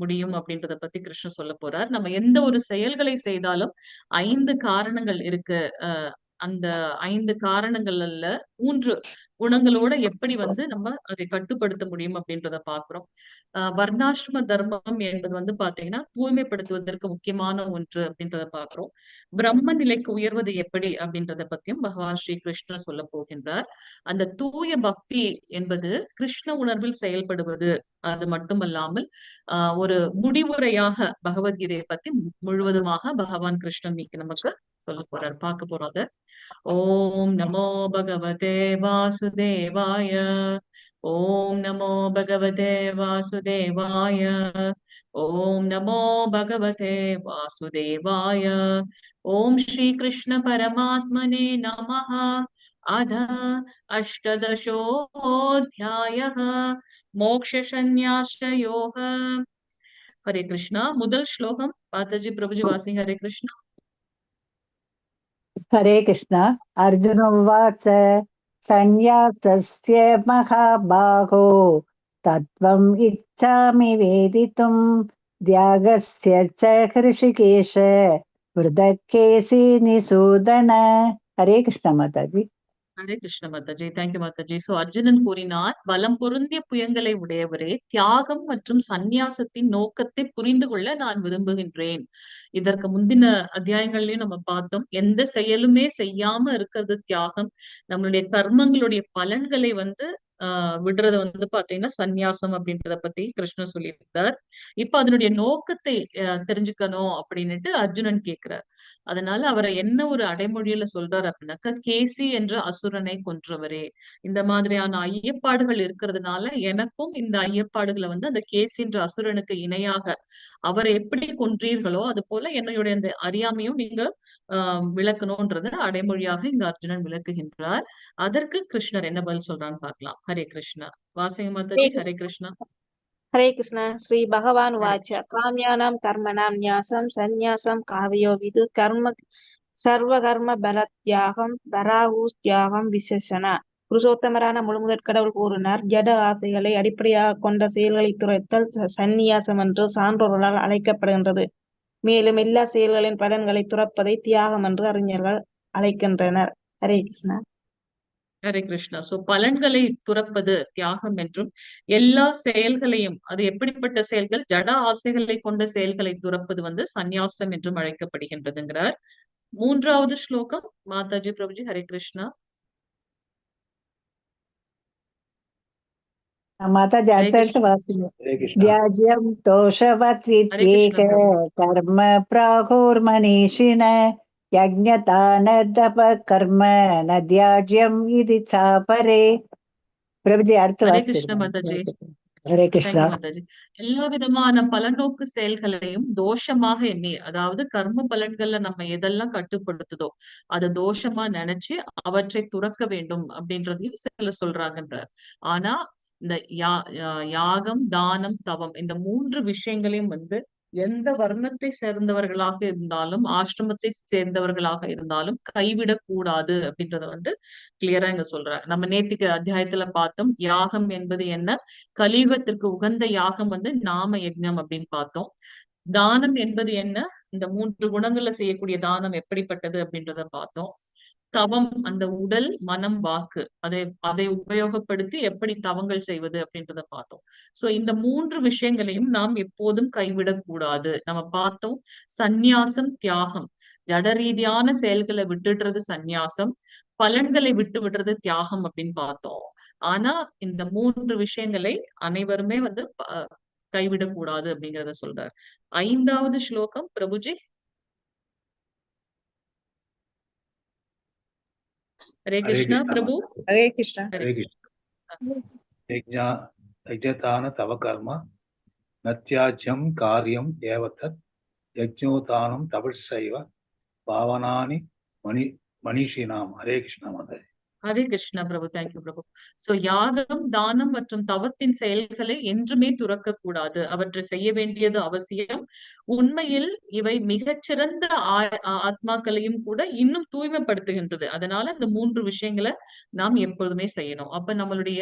B: முடியும் அப்படின்றத பத்தி கிருஷ்ணன் சொல்ல போறார். நம்ம எந்த ஒரு செயல்களை செய்தாலும் 5 காரணங்கள் இருக்கு. அந்த 5 காரணங்கள்ல 3 குணங்களோட எப்படி வந்து நம்ம அதை கட்டுப்படுத்த முடியும் அப்படின்றத பாக்குறோம். வர்ணாசிரம தர்மம் என்பது வந்து பாத்தீங்கன்னா தூய்மைப்படுத்துவதற்கு முக்கியமான ஒன்று அப்படின்றத பாக்குறோம். பிரம்ம நிலைக்கு உயர்வது எப்படி அப்படின்றத பத்தியும் பகவான் ஸ்ரீ கிருஷ்ணர் சொல்ல போகின்றார். அந்த தூய பக்தி என்பது கிருஷ்ண உணர்வில் செயல்படுவது, அது மட்டுமல்லாமல் ஒரு முடிவுரையாக பகவத்கீதையை பத்தி முழுவதுமாக பகவான் கிருஷ்ணன் இன்னைக்கு நமக்கு சொல்ல போறார், பார்க்க போறோம். அத ஓம் நமோ பகவதே வாசுதேவாய ஓம் நமோ பகவதே வாசுதேவாய ஓம் நமோ பகவதே வாசுதேவாய ஓம் ஸ்ரீ கிருஷ்ண பரமாத்மனே நமः. अध अष्टदशोऽध्यायः मोक्षसंन्यासयोगः. हरे कृष्णा. முதல் ஸ்லோகம் மாதாஜி பிரபுஜி வாசிங்க. ஹரே கிருஷ்ணா.
A: हरे कृष्ण. अर्जुन उवाच संन्यासस्य महाबाहो तत्त्वम् इच्छामि वेदितुं त्यागस्य च हृषिकेश वृदकेसि निसूदन. हरे कृष्ण माताजी.
B: ஹரே கிருஷ்ண மாதாஜி. தேங்க்யூ மாதாஜி. சோ அர்ஜுனன் கூறினார், பலம் பொருந்திய புயங்களை உடையவரே, தியாகம் மற்றும் சந்நியாசத்தின் நோக்கத்தை புரிந்து கொள்ள நான் விரும்புகின்றேன். இதற்கு முந்தின அத்தியாயங்கள்லயும் நம்ம பார்த்தோம், எந்த செயலுமே செய்யாம இருக்கிறது தியாகம். நம்மளுடைய கர்மங்களுடைய பலன்களை வந்து விடுறத வந்து பாத்தீங்கன்னா சந்நியாசம் அப்படின்றத பத்தி கிருஷ்ணன் சொல்லியிருந்தார். இப்ப அதனுடைய நோக்கத்தை தெரிஞ்சுக்கணும் அப்படின்னுட்டு அர்ஜுனன் கேட்கிறார். அதனால அவரை என்ன ஒரு அடைமொழியில சொல்றாரு அப்படின்னாக்கா, கேசி என்ற அசுரனை கொன்றவரே. இந்த மாதிரியான ஐயப்பாடுகள் இருக்கிறதுனால எனக்கும் இந்த ஐயப்பாடுகளை வந்து அந்த கேசி என்ற அசுரனுக்கு இணையாக அவரை எப்படி கொன்றீர்களோ அது போல என்னுடைய அந்த அறியாமையும் நீங்க விளக்கணும்ன்றத அடைமொழியாக இங்க அர்ஜுனன் விளக்குகின்றார். அதற்கு கிருஷ்ணர் என்ன பதில் சொல்றான்னு பார்க்கலாம். ஹரே கிருஷ்ணா. வாசிங்க மாதாஜி. ஹரே கிருஷ்ணா.
F: हरे कृष्ण. श्री भगवान् उवाच काम्यानां कर्मणां न्यासं सन्न्यासं कावयो विदुः कर्म सर्वकर्म बलत्यागं பராஹூஸ்தியாகம் விசேஷன. புருஷோத்தமரான முழுமுதற் கடவுள் கூறினார், ஜட ஆசைகளை அடிப்படையாக கொண்ட செயல்களை துரைத்தல் சந்நியாசம் என்று சான்றோர்களால் அழைக்கப்படுகின்றது. மேலும் எல்லா செயல்களின் பலன்களை துறப்பதை தியாகம் என்று அறிஞர்கள் அழைக்கின்றனர். ஹரே கிருஷ்ணா.
B: ஹரே கிருஷ்ணா. சோ பலன்களை துறப்பது தியாகம் என்றும், எல்லா செயல்களையும், அது எப்படிப்பட்ட செயல்கள், ஜட ஆசைகளை கொண்ட செயல்களை துறப்பது வந்து சந்நியாசம் என்றும் அழைக்கப்படுகின்றதுங்கிறார். 3வது ஸ்லோகம் மாதாஜி பிரபுஜி. ஹரே கிருஷ்ணா.
A: மாதாஜி
B: ஹரே
A: அடுத்தடுத்து
B: கிருஷ்ணா
A: வாசிங்க.
E: ஹரே கிருஷ்ணா.
A: தியாஜ்யம்
B: ஹரே
A: தோஷவத்வித்யேக
B: கிருஷ்ணா பிரபு.
A: கர்ம பிராகுர்மனிஷின யஜ்ஞதானதப கர்ம ந தியாஜ்யம் இது சாபரே. பிரபுஜி அடுத்து
B: ஹரே கிருஷ்ண
A: வாசிடுங்க.
B: மாதாஜி.
A: ஹரே
B: தேங்க்யூ
A: கிருஷ்ணா.
B: மாதாஜி. எல்லா விதமான பலநோக்கு செயல்களையும் தோஷமாக எண்ணி, அதாவது கர்ம பலன்கள்ல நம்ம எதெல்லாம் கட்டுப்படுத்துதோ அதை தோஷமா நினைச்சு அவற்றை துறக்க வேண்டும் அப்படின்றதையும் சிலர் சொல்றாங்கன்றார். ஆனா இந்த யாகம், தானம், தவம் இந்த 3 விஷயங்களையும் எந்த வர்ணத்தை சேர்ந்தவர்களாக இருந்தாலும், ஆசிரமத்தை சேர்ந்தவர்களாக இருந்தாலும் கைவிடக் கூடாது அப்படின்றத கிளியரா இங்க சொல்றாங்க. நம்ம நேத்திக்கு அத்தியாயத்துல பார்த்தோம், யாகம் என்பது என்ன, கலியுகத்திற்கு உகந்த யாகம் நாம யஜ்ஞம் அப்படின்னு பார்த்தோம். தானம் என்பது என்ன, இந்த 3 குணங்கள்ல செய்யக்கூடிய தானம் எப்படிப்பட்டது அப்படின்றத பார்த்தோம். தவம், அந்த உடல், மனம், வாக்கு அதை உபயோகப்படுத்தி எப்படி தவங்கள் செய்வது அப்படின்றத பார்த்தோம். சோ இந்த 3 விஷயங்களையும் நாம் எப்போதும் கைவிடக் கூடாது. நம்ம பார்த்தோம், சந்நியாசம், தியாகம். ஜட ரீதியான செயல்களை விட்டுடுறது சந்நியாசம், பலன்களை விட்டு விடுறது தியாகம் அப்படின்னு பார்த்தோம். ஆனா இந்த 3 விஷயங்களை அனைவருமே கைவிடக்கூடாது அப்படிங்கறத சொல்றார். 5வது ஸ்லோகம் பிரபுஜி. ஹரே
E: ஹரே
B: கிருஷ்ணா
E: கிருஷ்ணா
B: பிரபு.
E: மாதாஜி.
F: ஹரே கிருஷ்ணா.
E: ஹரே கிருஷ்ணா. யஜ்ஞதான தவ கர்ம நத்யாஜ்யம் காரியம் ஏவதத் யஜ்ஞோதானம் தபசைவ பாவனானி மனிஷினாம். ஹரே கிருஷ்ணா மாதாஜி.
B: ஹரே கிருஷ்ணா பிரபு. தேங்க்யூ பிரபு. சோ யாகம், தானம் மற்றும் தவத்தின் செயல்களை என்றுமே துறக்க கூடாது. அவற்றை செய்ய வேண்டியது அவசியம். உண்மையில் இவை மிகச்சிறந்த ஆத்மாக்களையும் கூட இன்னும் தூய்மைப்படுத்துகின்றது. அதனால இந்த 3 விஷயங்களை நாம் எப்பொழுதுமே செய்யணும். அப்ப நம்மளுடைய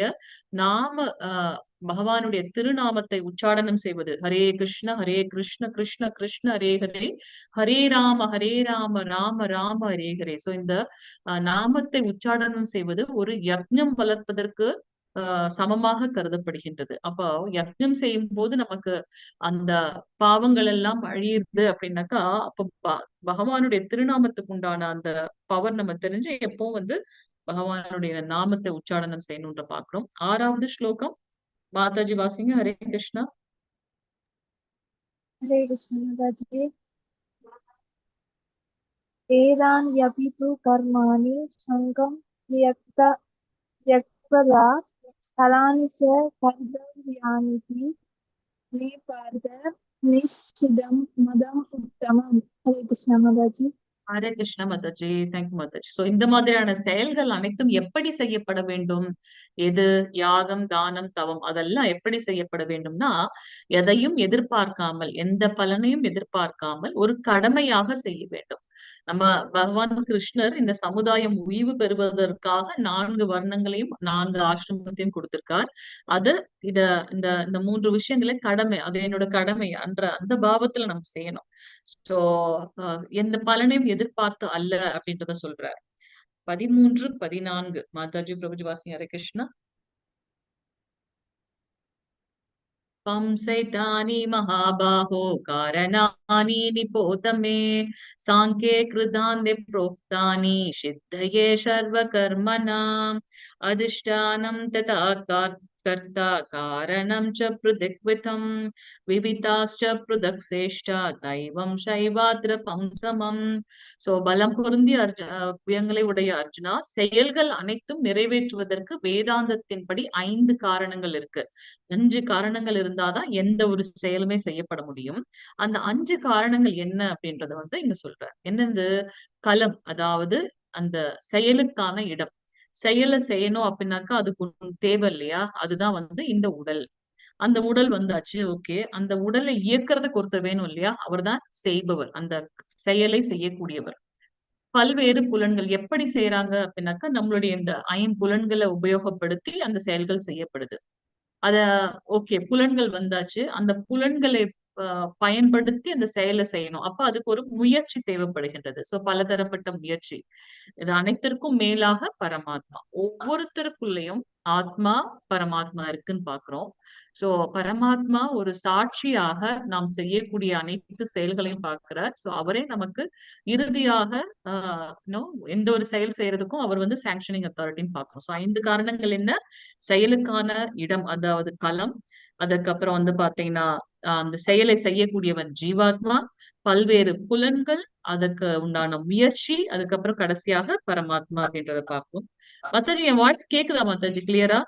B: நாம பகவானுடைய திருநாமத்தை உச்சாடனம் செய்வது, ஹரே கிருஷ்ண கிருஷ்ண கிருஷ்ண ஹரே ஹரே, ஹரே ராம ராம ராம ஹரே ஹரே. சோ இந்த நாமத்தை உச்சாடனம் செய்வது ஒரு யக்ஞம் வளர்ப்பதற்கு சமமாக கருதப்படுகின்றது. அப்போ யக்ஞம் செய்யும் போது நமக்கு அந்த பாவங்கள் எல்லாம் அழியுது அப்படின்னாக்கா, அப்ப பகவானுடைய திருநாமத்துக்கு உண்டான அந்த பவர் நம்ம தெரிஞ்சு எப்போ பகவானுடைய நாமத்தை உச்சாடனம் செய்யணும்ன்ற பாக்குறோம். 6வது ஸ்லோகம் மாதாஜி வாசிங்க. ஹரே கிருஷ்ணா.
F: हरे कृष्ण माताजी। वेदान्यपि तु कर्माणि सङ्गं त्यक्त्वा फलानि च कर्तव्यानीति मे पार्थ निश्चितं मदम् उत्तमम्। हरे कृष्ण माताजी।
B: ஹரே கிருஷ்ண மாதாஜி. தேங்க்யூ மாதாஜி. சோ இந்த மாதிரியான செயல்கள் அனைத்தும் எப்படி செய்யப்பட வேண்டும்? எது யாகம், தானம், தவம் அதெல்லாம் எப்படி செய்யப்பட வேண்டும்னா, எதையும் எதிர்பார்க்காமல், எந்த பலனையும் எதிர்பார்க்காமல் ஒரு கடமையாக செய்ய வேண்டும். நம்ம பகவான் கிருஷ்ணர் இந்த சமுதாயம் உய்வு பெறுவதற்காக 4 வர்ணங்களையும் 4 ஆசிரமத்தையும் கொடுத்திருக்கார். அது இந்த இந்த 3 விஷயங்களை கடமை, அது என்னோட கடமை அந்த பாவத்துல நம்ம செய்யணும். சோ எந்த பலனையும் எதிர்பார்த்து அல்ல அப்படின்றத சொல்றார். 13, 14 மாதாஜி பிரபுஜி வாசி. ஹரே கிருஷ்ணா. பம்சைதானி மகாபாஹோ காரணானி நிபோதமே சாங்கே கிருதாந்தே ப்ரோக்தானி சித்தயே சர்வ கர்மணாம் அதிஷ்டானம் ததா கர்த்தா காரணம் ச ப்ருதிக்விதம் விவிதாஸ்ச ப்ருதக் சேஷ்டா தைவம் சைவாத்ர பம்சமம். சோ பலம் பொருந்திய புயங்களை உடைய அர்ஜுனா, செயல்கள் அனைத்தும் நிறைவேற்றுவதற்கு வேதாந்தத்தின்படி 5 காரணங்கள் இருக்கு. 5 காரணங்கள் இருந்தாதான் எந்த ஒரு செயலுமே செய்யப்பட முடியும். அந்த 5 காரணங்கள் என்ன அப்படின்றத இங்க சொல்றார். என்னது? களம், அதாவது அந்த செயலுக்கான இடம். செயலை செய்யணும் அப்படின்னாக்கா அதுக்கு தேவை இல்லையா? அதுதான் இந்த உடல். அந்த உடல் வந்தாச்சு, ஓகே. அந்த உடலை இயக்கிறதுக்கு ஒருத்தர் வேணும் இல்லையா? அவர்தான் செய்பவர், அந்த செயலை செய்யக்கூடியவர். பல்வேறு புலன்கள் எப்படி செய்யறாங்க அப்படின்னாக்கா, நம்மளுடைய இந்த 5 புலன்களை உபயோகப்படுத்தி அந்த செயல்கள் செய்யப்படுது. அத ஓகே, புலன்கள் வந்தாச்சு. அந்த புலன்களை பயன்படுத்தி அந்த செயலை செய்யணும். அப்ப அதுக்கு ஒரு முயற்சி தேவைப்படுகின்றது. சோ பலதரப்பட்ட முயற்சி. இது அனைத்திற்கும் மேலாக பரமாத்மா. ஒவ்வொருத்தருக்குள்ளேயும் ஆத்மா பரமாத்மா இருக்குன்னு பாக்குறோம். சோ பரமாத்மா ஒரு சாட்சியாக நாம் செய்யக்கூடிய அனைத்து செயல்களையும் பார்க்கிறார். சோ அவரே நமக்கு இறுதியாக எந்த ஒரு செயல் செய்யறதுக்கும் அவர் வந்து சாங்ஷனிங் அத்தாரிட்டின்னு பார்க்கிறோம். சோ 5 காரணங்கள் என்ன? செயலுக்கான இடம், அதாவது களம். அதுக்கப்புறம் வந்து பாத்தீங்கன்னா அந்த செயலை செய்யக்கூடியவன் ஜீவாத்மா, பல்வேறு புலன்கள், அதுக்கு உண்டான முயற்சி, அதுக்கப்புறம் கடைசியாக பரமாத்மா அப்படின்றத பார்ப்போம். மாதாஜி, என் வாய்ஸ் கேக்குதா மாதாஜி கிளியரா?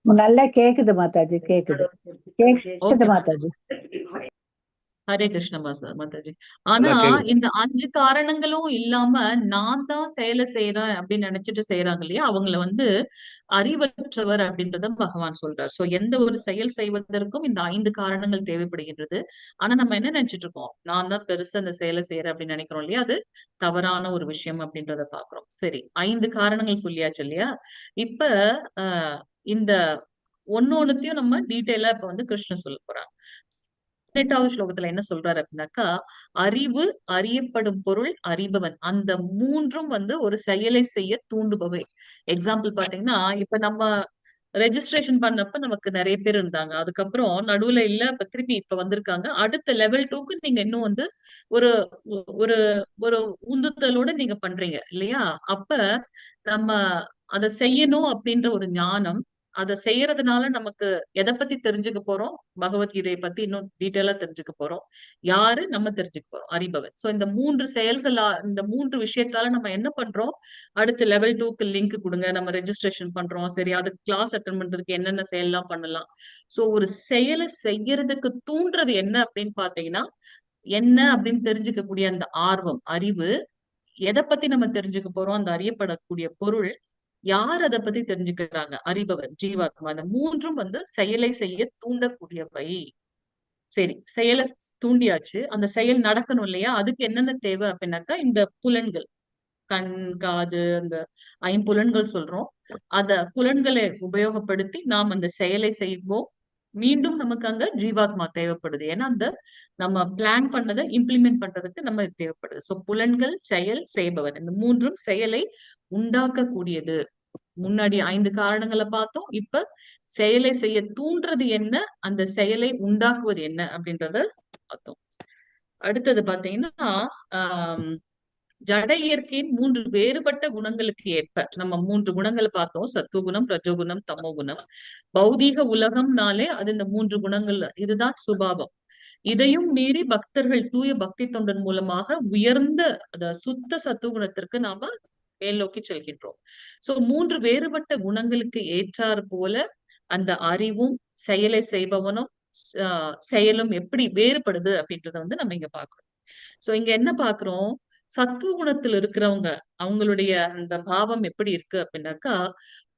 A: நல்லா கேக்குது மாதாஜி, கேக்குது
B: ஓகே
A: மாதாஜி.
B: ஹரே கிருஷ்ண மாதாஜி. ஆனா
D: நல்லா கேக்குது.
B: இந்த 5 காரணங்களும் இல்லாம நான் தான் செயலை செய்யறேன் அப்படின்னு நினைச்சிட்டு செய்யறாங்க இல்லையா, அவங்கள வந்து அறிவற்றவர் அப்படின்றத பகவான் சொல்றார். சோ எந்த ஒரு செயல் செய்வதற்கும் இந்த 5 காரணங்கள் தேவைப்படுகின்றது. ஆனா நம்ம என்ன நினைச்சிட்டு இருக்கோம், நான் தான் பெருசா அந்த செயலை செய்யறேன் அப்படின்னு நினைக்கிறோம் இல்லையா, அது தவறான ஒரு விஷயம் அப்படின்றத பாக்குறோம். சரி, 5 காரணங்கள் சொல்லியாச்சு இல்லையா. இப்ப ஆஹ் இந்த ஒன்னொன்னுத்தையும் நம்ம டீட்டெயிலா இப்ப வந்து கிருஷ்ணன் சொல்ல போறாங்க. 18வது ஸ்லோகத்துல என்ன சொல்றாரு அப்படின்னாக்கா, அறிவு, அறியப்படும் பொருள், அறிபவன், அந்த மூன்றும் வந்து ஒரு செயலை செய்ய தூண்டுபவை. எக்ஸாம்பிள் பாத்தீங்கன்னா, இப்ப நம்ம ரெஜிஸ்ட்ரேஷன் பண்ணப்ப நமக்கு நிறைய பேர் இருந்தாங்க. அதுக்கப்புறம் நடுவுல இல்ல, இப்ப திருப்பி இப்ப வந்திருக்காங்க. அடுத்த லெவல் 2க்கு நீங்க இன்னும் வந்து ஒரு ஒரு ஒரு உந்துதலோட நீங்க பண்றீங்க இல்லையா? அப்ப நம்ம அத செய்யணும் அப்படின்ற ஒரு ஞானம், அத செய்யறதுனால நமக்கு எதை பத்தி தெரிஞ்சுக்க போறோம்? பகவத்கீதையை பத்தி இன்னும் டீட்டெயிலா தெரிஞ்சுக்க போறோம். யாரு? நம்ம தெரிஞ்சுக்க போறோம், அறிபவன். சோ இந்த 3 செயல்களா, இந்த 3 விஷயத்தால நம்ம என்ன பண்றோம்? அடுத்து லெவல் 2க்கு லிங்க் கொடுங்க, நம்ம ரெஜிஸ்ட்ரேஷன் பண்றோம். சரி, அதுக்கு கிளாஸ் அட்டென்ட் பண்றதுக்கு என்னென்ன செயல்லாம் பண்ணலாம். சோ ஒரு செயலை செய்யறதுக்கு தூண்டுறது என்ன அப்படின்னு பாத்தீங்கன்னா, என்ன அப்படின்னு தெரிஞ்சுக்கக்கூடிய அந்த ஆர்வம், அறிவு. எதை பத்தி நம்ம தெரிஞ்சுக்க போறோம்? அந்த அறியப்படக்கூடிய பொருள். யார் அதை பத்தி தெரிஞ்சுக்கிறாங்க? அறிபவன், ஜீவாத்மா. அந்த மூன்றும் வந்து செயலை செய்ய தூண்டக்கூடியவை. சரி, செயலை தூண்டியாச்சு, அந்த செயல் நடக்கணும் இல்லையா, அதுக்கு என்னென்ன தேவை அப்படின்னாக்கா, இந்த புலன்கள், கண், காது, அந்த 5 சொல்றோம். அத புலன்களை உபயோகப்படுத்தி நாம் அந்த செயலை செய்வோம். மீண்டும் நமக்கு அங்க ஜீவாத்மா தேவைப்படுது. ஏன்னா அந்த நம்ம பிளான் பண்ணதை இம்ப்ளிமெண்ட் பண்றதுக்கு நம்ம தேவைப்படுது. சோ புலன்கள், செயல், செய்பவன், இந்த மூன்றும் செயலை உண்டாக்கக்கூடியது. முன்னாடி 5 காரணங்களை பார்த்தோம். இப்ப செயலை செய்ய தூண்டுறது என்ன, அந்த செயலை உண்டாக்குவது என்ன அப்படின்றத பார்த்தோம். அடுத்தது பாத்தீங்கன்னா, ஆஹ் ஜட இயற்கையின் 3 வேறுபட்ட குணங்களுக்கு ஏற்ப நம்ம 3 குணங்களை பார்த்தோம். சத்துவகுணம், ரஜோகுணம், தமோகுணம். பௌதீக உலகம்னாலே அது இந்த 3 குணங்கள், இதுதான் சுபாவம். இதையும் மீறி பக்தர்கள் தூய பக்தி தொண்டன் மூலமாக உயர்ந்த சுத்த சத்துவகுணத்திற்கு நாம மேல் நோக்கி செல்கின்றோம். சோ 3 வேறுபட்ட குணங்களுக்கு ஏற்றாறு போல அந்த அறிவும், செயலை செய்பவனும், செயலும் எப்படி வேறுபடுது அப்படின்றத வந்து நம்ம இங்க பாக்குறோம். சோ இங்க என்ன பாக்குறோம்? சத்துவ குணத்துல இருக்கிறவங்க, அவங்களுடைய அந்த பாவம் எப்படி இருக்கு அப்படின்னாக்கா,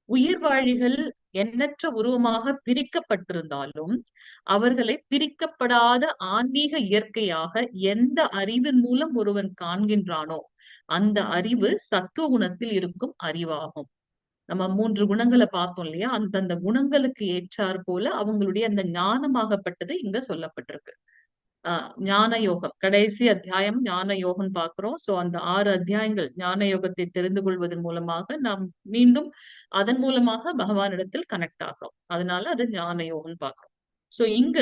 B: உயிர்வாழிகள் எண்ணற்ற உருவமாக பிரிக்கப்பட்டிருந்தாலும் அவர்களை பிரிக்கப்படாத ஆன்மீக இயற்கையாக எந்த அறிவின் மூலம் ஒருவன் காண்கின்றானோ அந்த அறிவு சத்துவ குணத்தில் இருக்கும் அறிவாகும். நம்ம 3 குணங்களை பார்த்தோம் இல்லையா, அந்தந்த குணங்களுக்கு ஏற்றார் போல அவங்களுடைய அந்த ஞானமாகப்பட்டது இங்க சொல்லப்பட்டிருக்கு. ஞான யோகம், கடைசி அத்தியாயம் ஞான யோகம் பாக்குறோம். சோ அந்த 6 அத்தியாயங்கள் ஞான யோகத்தை தெரிந்து கொள்வதன் மூலமாக நாம் மீண்டும் அதன் மூலமாக பகவானிடத்தில் கனெக்ட் ஆகிறோம். அதனால அது ஞான யோகம் பாக்குறோம். சோ இங்க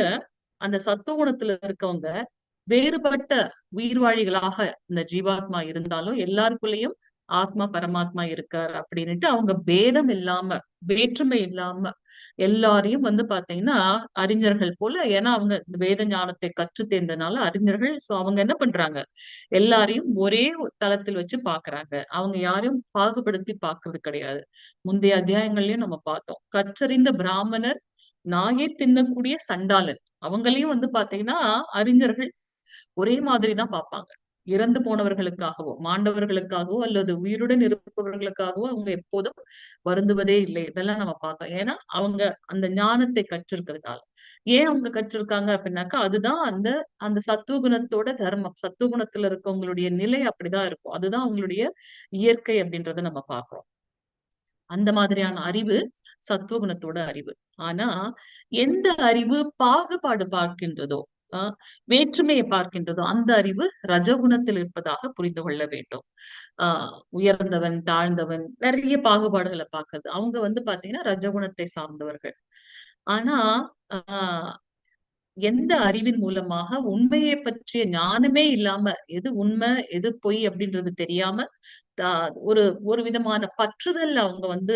B: அந்த சத்துவகுணத்துல இருக்கவங்க வேறுபட்ட உயிர்வாழிகளாக இந்த ஜீவாத்மா இருந்தாலும் எல்லாருக்குள்ளேயும் ஆத்மா பரமாத்மா இருக்கார் அப்படின்னுட்டு அவங்க பேதம் இல்லாம, வேற்றுமை இல்லாம எல்லாரையும் வந்து பாத்தீங்கன்னா அறிஞர்கள் போல, ஏன்னா அவங்க வேத ஞானத்தை கற்று தேர்ந்தனால அறிஞர்கள். சோ அவங்க என்ன பண்றாங்க? எல்லாரையும் ஒரே தளத்தில் வச்சு பாக்குறாங்க. அவங்க யாரையும் பாகுபடுத்தி பாக்குறது கிடையாது. முந்தைய அத்தியாயங்கள்லயும் நம்ம பார்த்தோம். கற்றறிந்த பிராமணர், நாயை தின்னக்கூடிய சண்டாளன், அவங்களையும் வந்து பாத்தீங்கன்னா அறிஞர்கள் ஒரே மாதிரிதான் பார்ப்பாங்க. இறந்து போனவர்களுக்காகவோ, மாண்டவர்களுக்காகவோ அல்லது உயிருடன் இருப்பவர்களுக்காகவோ அவங்க எப்போதும் வருந்துவதே இல்லை. இதெல்லாம் நம்ம பார்த்தோம். ஏன்னா அவங்க அந்த ஞானத்தை கற்றிருக்கிறதுனால. ஏன் அவங்க கற்றிருக்காங்க அப்படின்னாக்கா, அதுதான் அந்த அந்த சத்துவகுணத்தோட தர்மம். சத்துவகுணத்துல இருக்கவங்களுடைய நிலை அப்படிதான் இருக்கும். அதுதான் அவங்களுடைய இயற்கை அப்படின்றத நம்ம பார்க்கிறோம். அந்த மாதிரியான அறிவு சத்துவகுணத்தோட அறிவு. ஆனா எந்த அறிவு பாகுபாடு பார்க்கின்றதோ, வேற்றுமையை பார்க்கின்றதோ அந்த அறிவு ரஜகுணத்தில் இருப்பதாக புரிந்து கொள்ள வேண்டும். உயர்ந்தவன் தாழ்ந்தவன் நிறைய பாகுபாடுகளை பார்க்கிறது அவங்க வந்து பாத்தீங்கன்னா ரஜகுணத்தை சார்ந்தவர்கள். ஆனா எந்த அறிவின் மூலமாக உண்மையை பற்றிய ஞானமே இல்லாம எது உண்மை எது பொய் அப்படின்றது தெரியாம ஒரு ஒரு விதமான பற்றுதல் அவங்க வந்து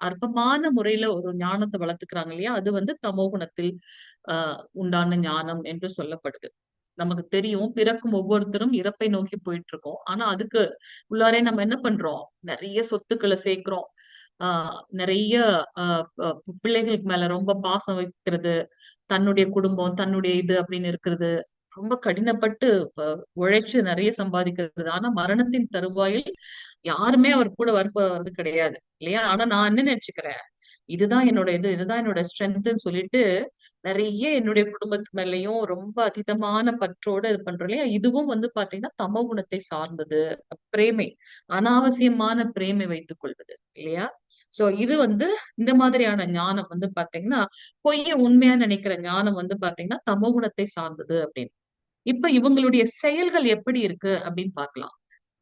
B: அற்பமான முறையில ஒரு ஞானத்தை வளர்த்துக்கிறாங்க இல்லையா, அது வந்து தமோ குணத்தில் உண்டான ஞானம் என்று சொல்லப்படுது. நமக்கு தெரியும் பிறக்கும் ஒவ்வொருத்தரும் இறப்பை நோக்கி போயிட்டு இருக்கோம். ஆனா அதுக்கு உள்ளாரே நம்ம என்ன பண்றோம், நிறைய சொத்துக்களை சேர்க்கிறோம், நிறைய பிள்ளைகளுக்கு மேல ரொம்ப பாசம் வைக்கிறது, தன்னுடைய குடும்பம் தன்னுடைய இது அப்படின்னு இருக்கிறது, ரொம்ப கடினப்பட்டு உழைச்சு நிறைய சம்பாதிக்கிறது. ஆனா மரணத்தின் தருவாயில் யாருமே அவர் கூட வரப்போறது கிடையாது இல்லையா. ஆனா நான் என்ன நினைச்சுக்கிறேன், இதுதான் என்னோட இதுதான் என்னோட ஸ்ட்ரென்த்ன்னு சொல்லிட்டு நிறைய என்னுடைய குடும்பத்து மேலயும் ரொம்ப அதீதமான பற்றோட இது பண்றோம் இல்லையா. இதுவும் வந்து பாத்தீங்கன்னா தமோ குணத்தை சார்ந்தது. பிரேமை, அனாவசியமான பிரேமை வைத்துக் கொள்வது இல்லையா. சோ இது வந்து இந்த மாதிரியான ஞானம் வந்து பாத்தீங்கன்னா பொய்ய உண்மையா நினைக்கிற ஞானம் வந்து பாத்தீங்கன்னா தமோ குணத்தை சார்ந்தது அப்படின்னு. இப்ப இவங்களுடைய செயல்கள் எப்படி இருக்கு அப்படின்னு பார்க்கலாம்.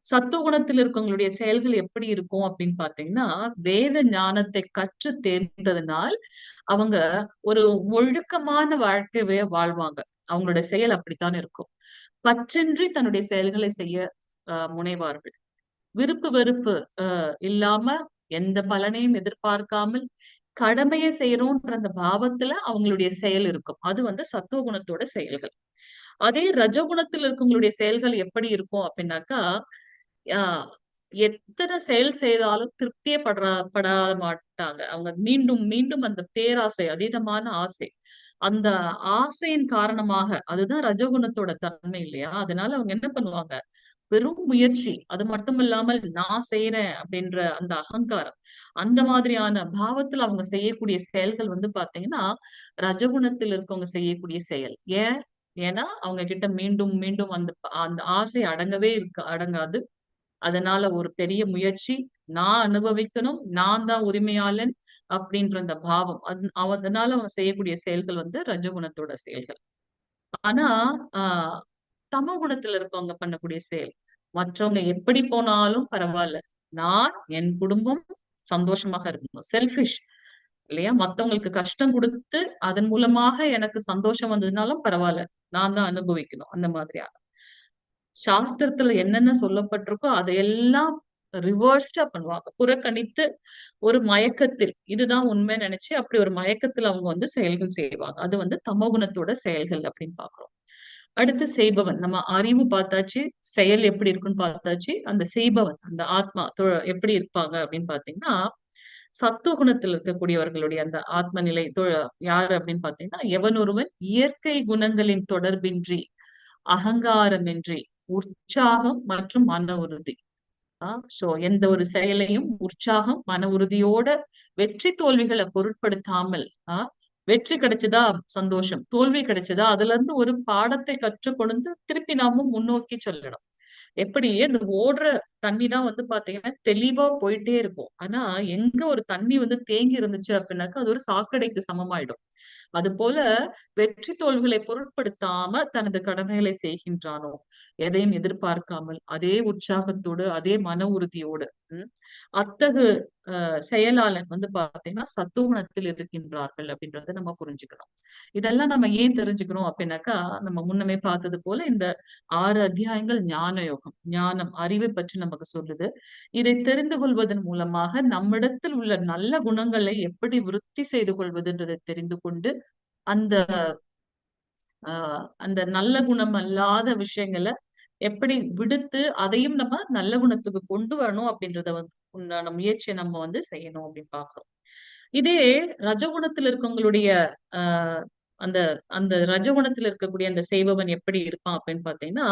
B: சத்துவகுணத்தில் இருக்கவங்களுடைய செயல்கள் எப்படி இருக்கும் அப்படின்னு பாத்தீங்கன்னா, வேத ஞானத்தை கற்று தேர்ந்ததனால் அவங்க ஒரு ஒழுக்கமான வாழ்க்கைய வாழ்வாங்க. அவங்களோட செயல் அப்படித்தான் இருக்கும். பற்றின்றி தன்னுடைய செயல்களை செய்ய முனைவார்கள். விருப்பு வெறுப்பு இல்லாம எந்த பலனையும் எதிர்பார்க்காமல் கடமையை செய்யறோன்ற அந்த பாவத்துல அவங்களுடைய செயல் இருக்கும். அது வந்து சத்துவகுணத்தோட செயல்கள். அதே ரஜகுணத்தில் இருக்கவங்களுடைய செயல்கள் எப்படி இருக்கும் அப்படின்னாக்கா, எத்தனை செயல் செய்தாலும் திருப்தியே பட மாட்டாங்க. அவங்க மீண்டும் மீண்டும் அந்த பேராசை, அதீதமான ஆசை, அந்த ஆசையின் காரணமாக, அதுதான் ரஜகுணத்தோட தன்மை இல்லையா. அதனால அவங்க என்ன பண்ணுவாங்க, பெரும் முயற்சி, அது மட்டும் இல்லாமல் நான் செய்யறேன் அப்படின்ற அந்த அகங்காரம், அந்த மாதிரியான பாவத்துல அவங்க செய்யக்கூடிய செயல்கள் வந்து பாத்தீங்கன்னா ரஜகுணத்தில் இருக்கவங்க செய்யக்கூடிய செயல். ஏன்னா அவங்க கிட்ட மீண்டும் மீண்டும் அந்த அந்த ஆசை அடங்காது. அதனால ஒரு பெரிய முயற்சி, நான் அனுபவிக்கணும், நான் தான் உரிமையாளன் அப்படின்ற அந்த பாவம், அதனால அவங்க செய்யக்கூடிய செயல்கள் வந்து ரஜகுணத்தோட செயல்கள். ஆனா தமோ குணத்துல இருக்கவங்க பண்ணக்கூடிய செயல், மற்றவங்க எப்படி போனாலும் பரவாயில்ல, நான் என் குடும்பம் சந்தோஷமாக இருக்கணும், செல்ஃபிஷ் இல்லையா. மத்தவங்களுக்கு கஷ்டம் கொடுத்து அதன் மூலமாக எனக்கு சந்தோஷம் வந்ததுனாலும் பரவாயில்ல, நான் தான் அனுபவிக்கணும். அந்த மாதிரியான சாஸ்திரத்துல என்னென்ன சொல்லப்பட்டிருக்கோ அதையெல்லாம் ரிவர்ஸ்டா பண்ணுவாங்க. புறக்கணித்து ஒரு மயக்கத்தில் இதுதான் உண்மை நினைச்சு அப்படி ஒரு மயக்கத்தில் அவங்க வந்து செயல்கள் செய்வாங்க. அது வந்து தமோகுணத்தோட செயல்கள் அப்படின்னு பாக்குறோம். அடுத்து செய்பவன், நம்ம அறிவு பார்த்தாச்சு, செயல் எப்படி இருக்குன்னு பார்த்தாச்சு. அந்த செய்பவன், அந்த ஆத்மா எப்படி இருப்பாங்க அப்படின்னு பாத்தீங்கன்னா, சத்துவகுணத்தில் இருக்கக்கூடியவர்களுடைய அந்த ஆத்ம நிலை யாரு அப்படின்னு பாத்தீங்கன்னா, எவன் ஒருவன் இயற்கை குணங்களின் தொடர்பின்றி, அகங்காரமின்றி, உற்சாகம் மற்றும் மன உறுதி, சோ எந்த ஒரு செயலையும் உற்சாகம் மன உறுதியோட, வெற்றி தோல்விகளை பொருட்படுத்தாமல், வெற்றி கிடைச்சதா சந்தோஷம், தோல்வி கிடைச்சதா அதுல இருந்து ஒரு பாடத்தை கற்றுக்கொண்டு திருப்பி நாமும் முன்னோக்கி சொல்லணும். எப்படி இந்த ஓடுற தண்ணி தான் வந்து பாத்தீங்கன்னா தெளிவா போயிட்டே இருக்கும். ஆனா எங்க ஒரு தண்ணி வந்து தேங்கி இருந்துச்சு அப்படின்னாக்கா அது ஒரு சாக்கடைக்கு சமமாயிடும். அது போல வெற்றி தோல்விகளை பொருட்படுத்தாம தனது கடமைகளை செய்கின்றானோ, எதையும் எதிர்பார்க்காமல் அதே உற்சாகத்தோடு அதே மன உறுதியோடு, அத்தகு செயலாளன் வந்து பாத்தீங்கன்னா சத்துவகுணத்தில் இருக்கின்றார்கள் அப்படின்றத நம்ம புரிஞ்சுக்கணும். இதெல்லாம் நம்ம ஏன் தெரிஞ்சுக்கணும் அப்படின்னாக்கா, நம்ம முன்னமே பார்த்தது போல இந்த 6 அத்தியாயங்கள் ஞான யோகம், ஞானம், அறிவை பற்றி நமக்கு சொல்லுது. இதை தெரிந்து கொள்வதன் மூலமாக நம்மிடத்தில் உள்ள நல்ல குணங்களை எப்படி விருத்தி செய்து கொள்வதுன்றதை தெரிந்து கொண்டு அந்த அந்த நல்ல குணம் அல்லாத விஷயங்களை எப்படி விடுத்து அதையும் நம்ம நல்ல குணத்துக்கு கொண்டு வரணும் அப்படின்றத வந்து உண்டான முயற்சியை நம்ம வந்து செய்யணும் அப்படின்னு பாக்குறோம். இதே ரஜகுணத்தில் இருக்கவங்களுடைய அந்த அந்த ரஜகுணத்தில் இருக்கக்கூடிய அந்த செய்பவன் எப்படி இருப்பான் அப்படின்னு பாத்தீங்கன்னா,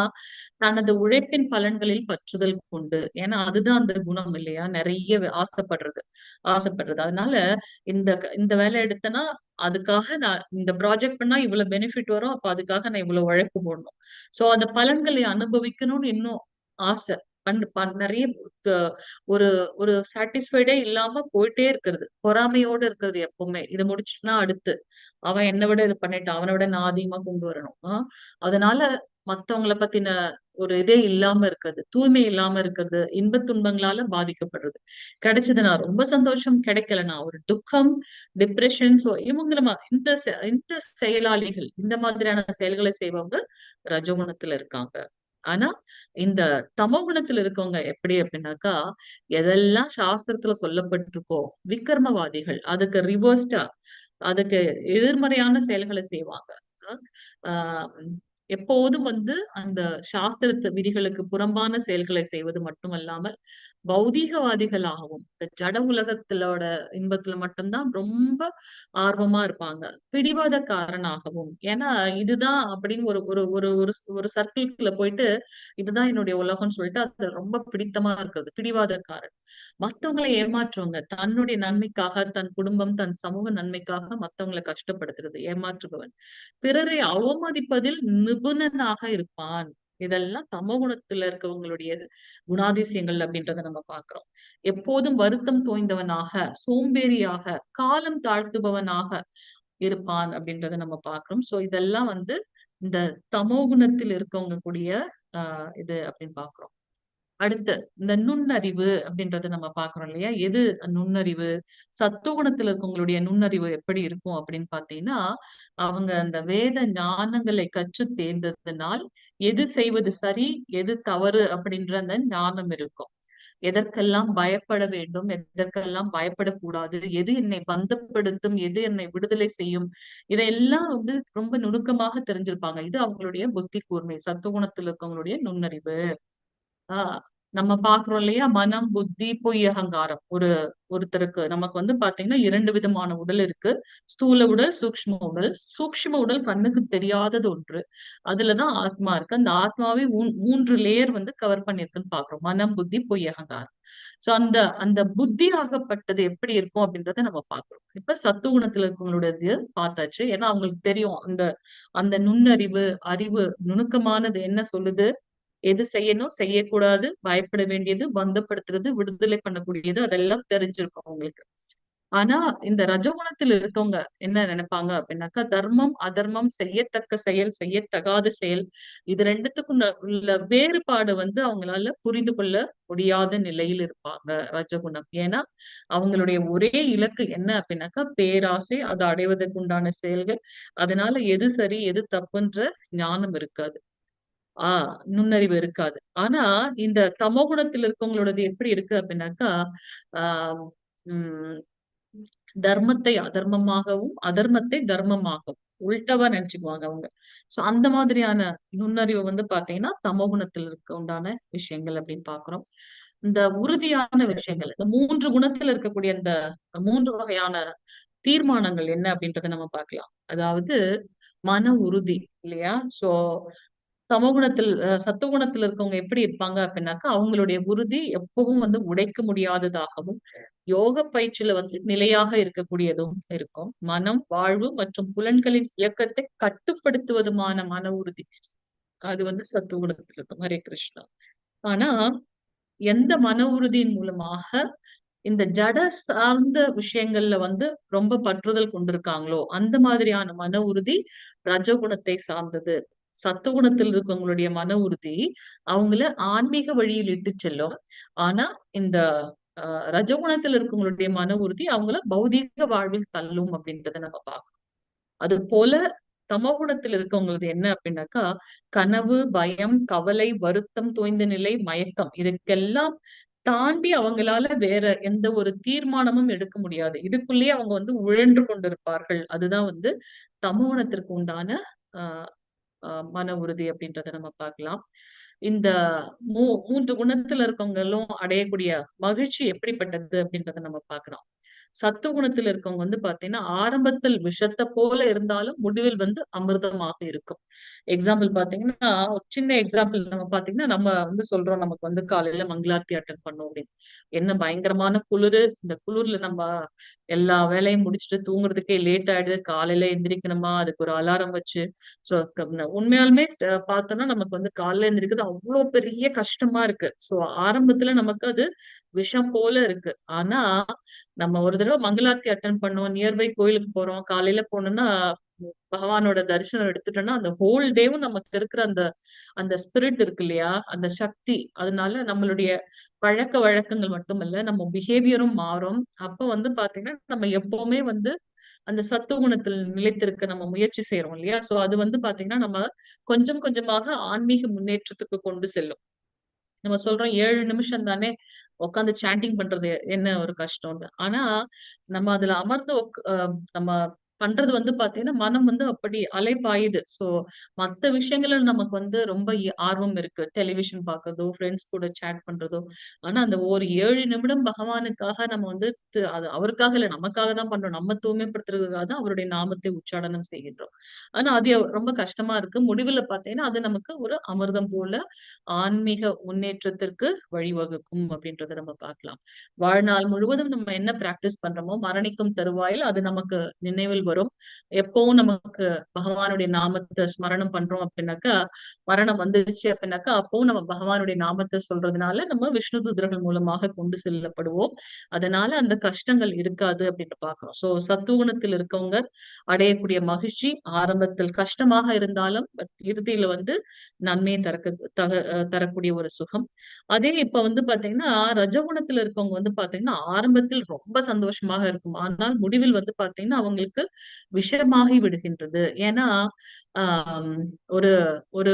B: தனது உழைப்பின் பலன்களில் பற்றுதல் கொண்டு, ஏன்னா அதுதான் அந்த குணம் இல்லையா, நிறைய ஆசைப்படுறது. அதனால இந்த இந்த வேலை எடுத்தனா அதுக்காக நான் இந்த ப்ராஜெக்ட் பண்ணா இவ்வளவு பெனிஃபிட் வரும், அப்ப அதுக்காக நான் இவ்வளவு உழைப்பு போடணும். சோ அந்த பலன்களை அனுபவிக்கணும்னு இன்னும் ஆசை, நிறைய ஒரு ஒரு சாட்டிஸ்ஃபைடே இல்லாம போயிட்டே இருக்கிறது, பொறாமையோட இருக்கிறது எப்பவுமே. இது முடிச்சுட்டுனா அடுத்து அவன் என்னை விட இது பண்ணிட்டான், அவனை விட நான் அதிகமா கொண்டு வரணும். அதனால மத்தவங்கள பத்தின ஒரு இதே இல்லாம இருக்கிறது, தூய்மை இல்லாம இருக்கிறது, இன்பத் துன்பங்களால பாதிக்கப்படுறது. கிடைச்சதுன்னா ரொம்ப சந்தோஷம், கிடைக்கலனா ஒரு துக்கம், டிப்ரெஷன். சோ இவங்க இந்த செயலாளிகள், இந்த மாதிரியான செயல்களை செய்வங்க ரஜோகுணத்துல இருக்காங்க. ஆனா இந்த தமோ குணத்துல இருக்கவங்க எப்படி அப்படின்னாக்கா, எதெல்லாம் சாஸ்திரத்துல சொல்லப்பட்டிருக்கோ விக்ரமவாதிகள், அதுக்கு ரிவர்ஸ்டா, அதுக்கு எதிர்மறையான செயல்களை செய்வாங்க. ஆஹ் எப்போதும் அந்த சாஸ்திரத்து விதிகளுக்கு புறம்பான செயல்களை செய்வது மட்டுமல்லாமல் பௌதீகவாதிகளாகவும் இந்த ஜட உலகத்திலோட இன்பத்துல மட்டும்தான் ரொம்ப ஆர்வமா இருப்பாங்க, பிடிவாதக்காரனாகவும். ஏன்னா இதுதான் அப்படின்னு ஒரு ஒரு ஒரு ஒரு ஒரு சர்க்கிள்குள்ள போயிட்டு இதுதான் என்னுடைய உலகம்னு சொல்லிட்டு அது ரொம்ப பிடித்தமா இருக்கிறது, பிடிவாதக்காரன். மத்தவங்களை ஏமாற்றுவங்க, தன்னுடைய நன்மைக்காக, தன் குடும்பம், தன் சமூக நன்மைக்காக மத்தவங்களை கஷ்டப்படுத்துறது, ஏமாற்றுபவன். பிறரை அவமதிப்பதில் நிபுணனாக இருப்பான். இதெல்லாம் தமோ குணத்துல இருக்கவங்களுடைய குணாதிசயங்கள் அப்படின்றத நம்ம பாக்குறோம். எப்போதும் வருத்தம் தோய்ந்தவனாக, சோம்பேறியாக, காலம் தாழ்த்துபவனாக இருப்பான் அப்படின்றத நம்ம பாக்குறோம். சோ இதெல்லாம் இந்த தமோ குணத்தில் இருக்கவங்க கூடிய இது அப்படின்னு பாக்குறோம். அடுத்து இந்த நுண்ணறிவு அப்படின்றத நம்ம பாக்குறோம் இல்லையா? எது நுண்ணறிவு? சத்துவகுணத்துல இருக்கவங்களுடைய நுண்ணறிவு எப்படி இருக்கும் அப்படின்னு பாத்தீங்கன்னா, அவங்க அந்த வேத ஞானங்களை கற்று தேர்ந்ததினால் எது செய்வது சரி, எது தவறு அப்படின்ற அந்த ஞானம் இருக்கும். எதற்கெல்லாம் பயப்பட வேண்டும், எதற்கெல்லாம் பயப்படக்கூடாது, எது என்னை பந்தப்படுத்தும், எது என்னை விடுதலை செய்யும், இதையெல்லாம் ரொம்ப நுணுக்கமாக தெரிஞ்சிருப்பாங்க. இது அவங்களுடைய புத்தி கூர்மை, சத்துவகுணத்தில் இருக்கவங்களுடைய நுண்ணறிவு. ஆஹ் நம்ம பாக்குறோம் இல்லையா? மனம், புத்தி, பொய், அகங்காரம். ஒருத்தருக்கு நமக்கு பாத்தீங்கன்னா 2 விதமான உடல் இருக்கு. ஸ்தூல உடல், சூக்ஷ்ம உடல். சூக்ஷ்ம உடல் கண்ணுக்கு தெரியாதது ஒன்று, அதுலதான் ஆத்மா இருக்கு. அந்த ஆத்மாவே 3 லேயர் கவர் பண்ணிருக்குன்னு பாக்குறோம். மனம், புத்தி, பொய், அகங்காரம். சோ அந்த அந்த புத்தி ஆகப்பட்டது எப்படி இருக்கும் அப்படின்றத நம்ம பாக்குறோம். இப்ப சத்துவகுணத்துல இருக்கவங்களுடைய பார்த்தாச்சு. ஏன்னா அவங்களுக்கு தெரியும் அந்த அந்த நுண்ணறிவு, அறிவு, நுணுக்கமானது என்ன சொல்லுது, எது செய்யணும், செய்யக்கூடாது, பயப்பட வேண்டியது, பந்தப்படுத்துறது, விடுதலை பண்ணக்கூடியது, அதெல்லாம் தெரிஞ்சிருக்கும் அவங்களுக்கு. ஆனா இந்த ரஜோகுணத்தில் இருக்கவங்க என்ன நினைப்பாங்க அப்படின்னாக்கா, தர்மம், அதர்மம், செய்யத்தக்க செயல், செய்யத்தகாத செயல், இது ரெண்டுத்துக்கும் உள்ள வேறுபாடு அவங்களால புரிந்து கொள்ள முடியாத நிலையில் இருப்பாங்க ரஜகுணம். ஏன்னா அவங்களுடைய ஒரே இலக்கு என்ன அப்படின்னாக்கா பேராசை, அதை அடைவதற்கு உண்டான செயல்கள். அதனால எது சரி எது தப்புன்ற ஞானம் இருக்காது, நுண்ணறிவு இருக்காது. ஆனா இந்த தமோகுணத்தில் இருக்கவங்களோடது எப்படி இருக்கு அப்படின்னாக்கா, ஆஹ் உம் தர்மத்தை அதர்மமாகவும், அதர்மத்தை தர்மமாகவும் உள்டவா நினைச்சுக்குவாங்க அவங்க. சோ அந்த மாதிரியான நுண்ணறிவு பாத்தீங்கன்னா தமோகுணத்தில் இருக்க உண்டான விஷயங்கள் அப்படின்னு பாக்குறோம். இந்த உறுதியான விஷயங்கள், இந்த 3 குணத்துல இருக்கக்கூடிய இந்த 3 வகையான தீர்மானங்கள் என்ன அப்படின்றத நம்ம பார்க்கலாம். அதாவது மன உறுதி இல்லையா? சோ சமகுணத்தில் சத்துவகுணத்தில் இருக்கவங்க எப்படி இருப்பாங்க அப்படின்னாக்கா, அவங்களுடைய உறுதி எப்பவும் உடைக்க முடியாததாகவும், யோக பயிற்சியில நிலையாக இருக்கக்கூடியதும் இருக்கும். மனம், வாழ்வு மற்றும் புலன்களின் இயக்கத்தை கட்டுப்படுத்துவதுமான மன உறுதி, அது சத்துவகுணத்தில் இருக்கும். ஹரே கிருஷ்ணா. ஆனா எந்த மன உறுதியின் மூலமாக இந்த ஜட சார்ந்த விஷயங்கள்ல ரொம்ப பற்றுதல் கொண்டிருக்காங்களோ அந்த மாதிரியான மன உறுதி ரஜகுணத்தை சார்ந்தது. சத்துவகுணத்தில் இருக்கவங்களுடைய மன உறுதி அவங்கள ஆன்மீக வழியில் இட்டு செல்லும். ஆனா இந்த ரஜகுணத்தில் இருக்கவங்களுடைய மன உறுதி அவங்கள பௌதீக வாழ்வில் தள்ளும் அப்படின்றத நம்ம பார்க்கணும். அது போல தமோகுணத்தில் இருக்கவங்களது என்ன அப்படின்னாக்கா, கனவு, பயம், கவலை, வருத்தம் தோய்ந்த நிலை, மயக்கம், இதுக்கெல்லாம் தாண்டி அவங்களால வேற எந்த ஒரு தீர்மானமும் எடுக்க முடியாது. இதுக்குள்ளேயே அவங்க உழன்று கொண்டிருப்பார்கள். அதுதான் தமோகுணத்திற்கு உண்டான ஆஹ் மன உறுதி அப்படின்றத நம்ம பார்க்கலாம். இந்த 3 குணத்துல இருக்கவங்களும் அடையக்கூடிய மகிழ்ச்சி எப்படிப்பட்டது அப்படின்றத நம்ம பார்க்கிறோம். சத்துவகுணத்துல இருக்கவங்க வந்து பாத்தீங்கன்னா ஆரம்பத்தில் விஷத்தை போல இருந்தாலும் முடிவில் வந்து அமிர்தமாக இருக்கும். எக்ஸாம்பிள் பாத்தீங்கன்னா ஒரு சின்ன எக்ஸாம்பிள் நம்ம பாத்தீங்கன்னா நம்ம வந்து சொல்றோம் நமக்கு வந்து காலையில மங்களார்த்தி அட்டன் பண்ணோம் அப்படின்னு. என்ன பயங்கரமான குளிரு, இந்த குளிர்ல நம்ம எல்லா வேலையும் முடிச்சுட்டு தூங்குறதுக்கே லேட் ஆயிடுது, காலையில எந்திரிக்கணுமா, அதுக்கு ஒரு அலாரம் வச்சு சோ உண்மையாலுமே பார்த்தோம்னா நமக்கு வந்து காலையில எந்திரிக்கிறது அவ்வளவு பெரிய கஷ்டமா இருக்கு. சோ ஆரம்பத்துல நமக்கு அது விஷம் போல இருக்கு. ஆனா நம்ம ஒரு தடவை மங்களார்த்தி அட்டன் பண்ணோம், நியர்பை கோயிலுக்கு போறோம், காலையில போனோம்னா பகவானோட தரிசனம் எடுத்துட்டோம்னா அந்த ஹோல் டேவும் நமக்கு இருக்கிற அந்த அந்த ஸ்பிரிட் இருக்கு இல்லையா, அந்த சக்தி, அதனால நம்மளுடைய பழக்க வழக்கங்கள் மட்டுமல்ல நம்ம பிஹேவியரும் மாறும். அப்ப வந்து பாத்தீங்கன்னா நம்ம எப்பவுமே வந்து அந்த சத்துவகுணத்தில் நிலைத்திருக்க நம்ம முயற்சி செய்றோம் இல்லையா? சோ அது வந்து பாத்தீங்கன்னா நம்ம கொஞ்சம் கொஞ்சமாக ஆன்மீக முன்னேற்றத்துக்கு கொண்டு செல்லும். நம்ம சொல்றோம் 7 நிமிஷம் தானே உட்கார்ந்து சாண்டிங் பண்றது என்ன ஒரு கஷ்டம்னு. ஆனா நம்ம அதுல அமர்ந்து நம்ம பண்றது வந்து பாத்தீங்கன்னா மனம் வந்து அப்படி அலைபாயுது. சோ மத்த விஷயங்கள்ல நமக்கு வந்து ரொம்ப ஆர்வம் இருக்கு. டெலிவிஷன் பார்க்கறதோ, ஃப்ரெண்ட்ஸ் கூட சாட் பண்றதோ. ஆனா அந்த ஒரு 7 நிமிடம் பகவானுக்காக நம்ம வந்து அது அவருக்காக இல்ல நமக்காக தான் பண்றோம். நம்ம தூய்மைப்படுத்துறதுக்காக தான் அவருடைய நாமத்தை உச்சாடனம் செய்கின்றோம். ஆனா அது ரொம்ப கஷ்டமா இருக்கு. முடிவுல பாத்தீங்கன்னா அது நமக்கு ஒரு அமிர்தம் போல ஆன்மீக முன்னேற்றத்திற்கு வழிவகுக்கும் அப்படின்றத நம்ம பார்க்கலாம். வாழ்நாள் முழுவதும் நம்ம என்ன பிராக்டிஸ் பண்றோமோ மரணிக்கும் தருவாயில் அது நமக்கு நினைவில் வரும். எப்பவும் நமக்கு பகவானுடைய நாமத்தை ஸ்மரணம் பண்றோம் அப்படின்னாக்கா மரணம் வந்துடுச்சு அப்படின்னாக்கா அப்பவும் நம்ம பகவானுடைய நாமத்தை சொல்றதுனால நம்ம விஷ்ணு தூதர்கள் மூலமாக கொண்டு செல்லப்படுவோம். அதனால அந்த கஷ்டங்கள் இருக்காது அப்படின்னு பாக்குறோம். சோ சத்துவகுணத்தில் இருக்கவங்க அடையக்கூடிய மகிழ்ச்சி ஆரம்பத்தில் கஷ்டமாக இருந்தாலும் இறுதியில வந்து நன்மையை தரக்கூடிய ஒரு சுகம். அதே இப்ப வந்து பாத்தீங்கன்னா ரஜகுணத்துல இருக்கவங்க வந்து பாத்தீங்கன்னா ஆரம்பத்தில் ரொம்ப சந்தோஷமாக இருக்கும். ஆனால் முடிவில் வந்து பாத்தீங்கன்னா அவங்களுக்கு விஷமாகி விடுகின்றது. ஏன்னா ஆஹ் ஒரு ஒரு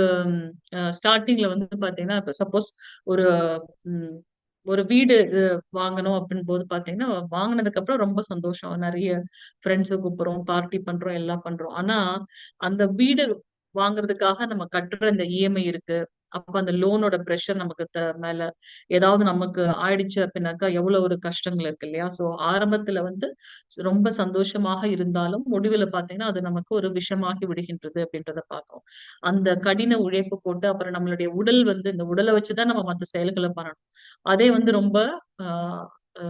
B: ஸ்டார்டிங்ல வந்து பாத்தீங்கன்னா இப்ப சப்போஸ் ஒரு உம் ஒரு வீடு வாங்கணும் அப்படின்னு போது பாத்தீங்கன்னா வாங்கினதுக்கு அப்புறம் ரொம்ப சந்தோஷம். நிறைய ஃப்ரெண்ட்ஸை கூப்பிடுறோம், பார்ட்டி பண்றோம், எல்லாம் பண்றோம். ஆனா அந்த வீடு வாங்குறதுக்காக நம்ம கட்டுற இந்த இஎம்ஐ இருக்கு. அப்ப அந்த லோனோட பிரஷர் நமக்கு மேல ஏதாவது நமக்கு ஆயிடுச்சு அப்படின்னாக்கா எவ்வளவு ஒரு கஷ்டங்கள் இருக்கு இல்லையா? சோ ஆரம்பத்துல வந்து ரொம்ப சந்தோஷமாக இருந்தாலும் முடிவுல பாத்தீங்கன்னா அது நமக்கு ஒரு விஷமாகி விடுகின்றது அப்படின்றத பாக்குறோம். அந்த கடின உழைப்பு போட்டு அப்புறம் நம்மளுடைய உடல் வந்து இந்த உடலை வச்சுதான் நம்ம மத்த செயல்களை பண்ணணும். அதே வந்து ரொம்ப ஆஹ்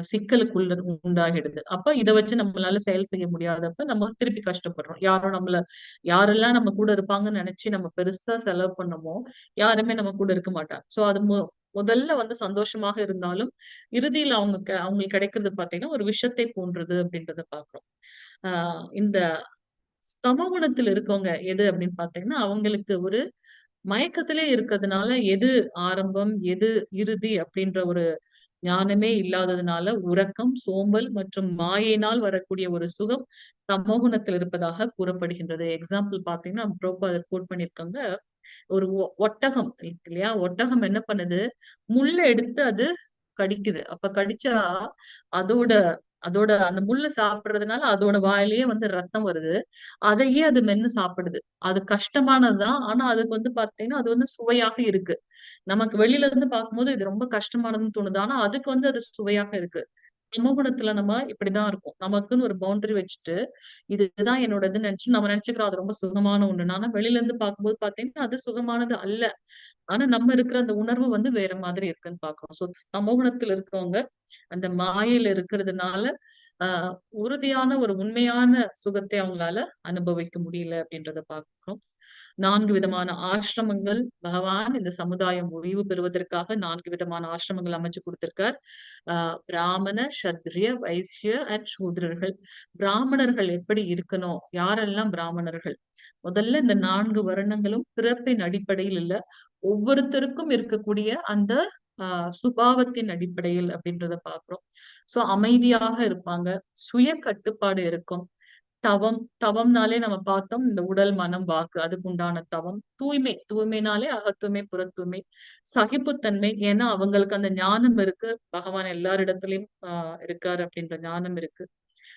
B: சிக்கலுக்குள்ள உண்டாகிடுது. அப்ப இதை வச்சு நம்மளால செயல் செய்ய முடியாதப்ப நம்ம திருப்பி கஷ்டப்படுறோம். யாரெல்லாம் நம்ம கூட இருப்பாங்கன்னு நினைச்சு நம்ம பெருசா செலவு பண்ணமோ யாருமே நம்ம கூட இருக்க மாட்டாங்க. சோ அது முதல்ல வந்து சந்தோஷமாக இருந்தாலும் இறுதியில் அவங்களுக்கு கிடைக்கிறது பாத்தீங்கன்னா ஒரு விஷத்தை போன்றது அப்படின்றத பாக்குறோம். இந்த ஸ்தமகுணத்தில் இருக்கவங்க எது அப்படின்னு பாத்தீங்கன்னா அவங்களுக்கு ஒரு மயக்கத்திலே இருக்கிறதுனால எது ஆரம்பம் எது இறுதி அப்படின்ற ஒரு ஞானமே இல்லாததுனால உறக்கம், சோம்பல் மற்றும் மாயையினால் வரக்கூடிய ஒரு சுகம் தமோகுணத்தில் இருப்பதாக கூறப்படுகின்றது. எக்ஸாம்பிள் பாத்தீங்கன்னா பிரபுபாதர் கோட் பண்ணிருக்காங்க. ஒரு ஒட்டகம் இருக்கு இல்லையா? ஒட்டகம் என்ன பண்ணுது? முள்ள எடுத்து அது கடிக்குது. அப்ப கடிச்சா அதோட அதோட அந்த முள்ளு சாப்பிடுறதுனால அதோட வாயிலேயே வந்து ரத்தம் வருது. அதையே அது மென்னு சாப்பிடுது. அது கஷ்டமானதுதான். ஆனா அதுக்கு வந்து பாத்தீங்கன்னா அது வந்து சுவையாக இருக்கு. நமக்கு வெளியில இருந்து பார்க்கும்போது இது ரொம்ப கஷ்டமானதுன்னு தோணுது. ஆனா அதுக்கு வந்து அது சுவையாக இருக்கு. சமூகத்துல நம்ம இப்படிதான் இருக்கும். நமக்குன்னு ஒரு பவுண்டரி வச்சுட்டு இதுதான் என்னோடதுன்னு நினைச்சு நம்ம நினைச்சுக்கிறோம் அது ரொம்ப சுகமான ஒண்ணு. ஆனா வெளியில இருந்து பார்க்கும்போது பாத்தீங்கன்னா அது சுகமானது அல்ல. ஆனா நம்ம இருக்கிற அந்த உணர்வு வந்து வேற மாதிரி இருக்குன்னு பாக்குறோம். சோ சமூகத்துல இருக்கவங்க அந்த மாயையில இருக்கிறதுனால ஆஹ் உறுதியான ஒரு உண்மையான சுகத்தை அவங்களால அனுபவிக்க முடியல அப்படின்றத பாக்குறோம். 4 விதமான ஆசிரமங்கள் பகவான் இந்த சமுதாயம் ஓய்வு பெறுவதற்காக 4 விதமான ஆசிரமங்கள் அமைச்சு கொடுத்திருக்கார். பிராமண, சத்ரிய, வைசிய அண்ட் சூத்ரர்கள். பிராமணர்கள் எப்படி இருக்கணும்? யாரெல்லாம் பிராமணர்கள்? முதல்ல இந்த 4 வருணங்களும் பிறப்பின் அடிப்படையில் இல்ல, ஒவ்வொருத்தருக்கும் இருக்கக்கூடிய அந்த சுபாவத்தின் அடிப்படையில் அப்படின்றத பாக்குறோம். சோ அமைதியாக இருப்பாங்க, சுய கட்டுப்பாடு இருக்கும். தவம்னாலே நம்ம பார்த்தோம் இந்த உடல், மனம், வாக்கு அதுக்கு உண்டான தவம். தூய்மைனாலே அகத்தூய்மை, புறத்தூய்மை. சகிப்புத்தன்மை, ஏன்னா அவங்களுக்கு அந்த ஞானம் இருக்கு. பகவான் எல்லாரிடத்திலயும் இருக்காரு அப்படின்ற ஞானம் இருக்கு.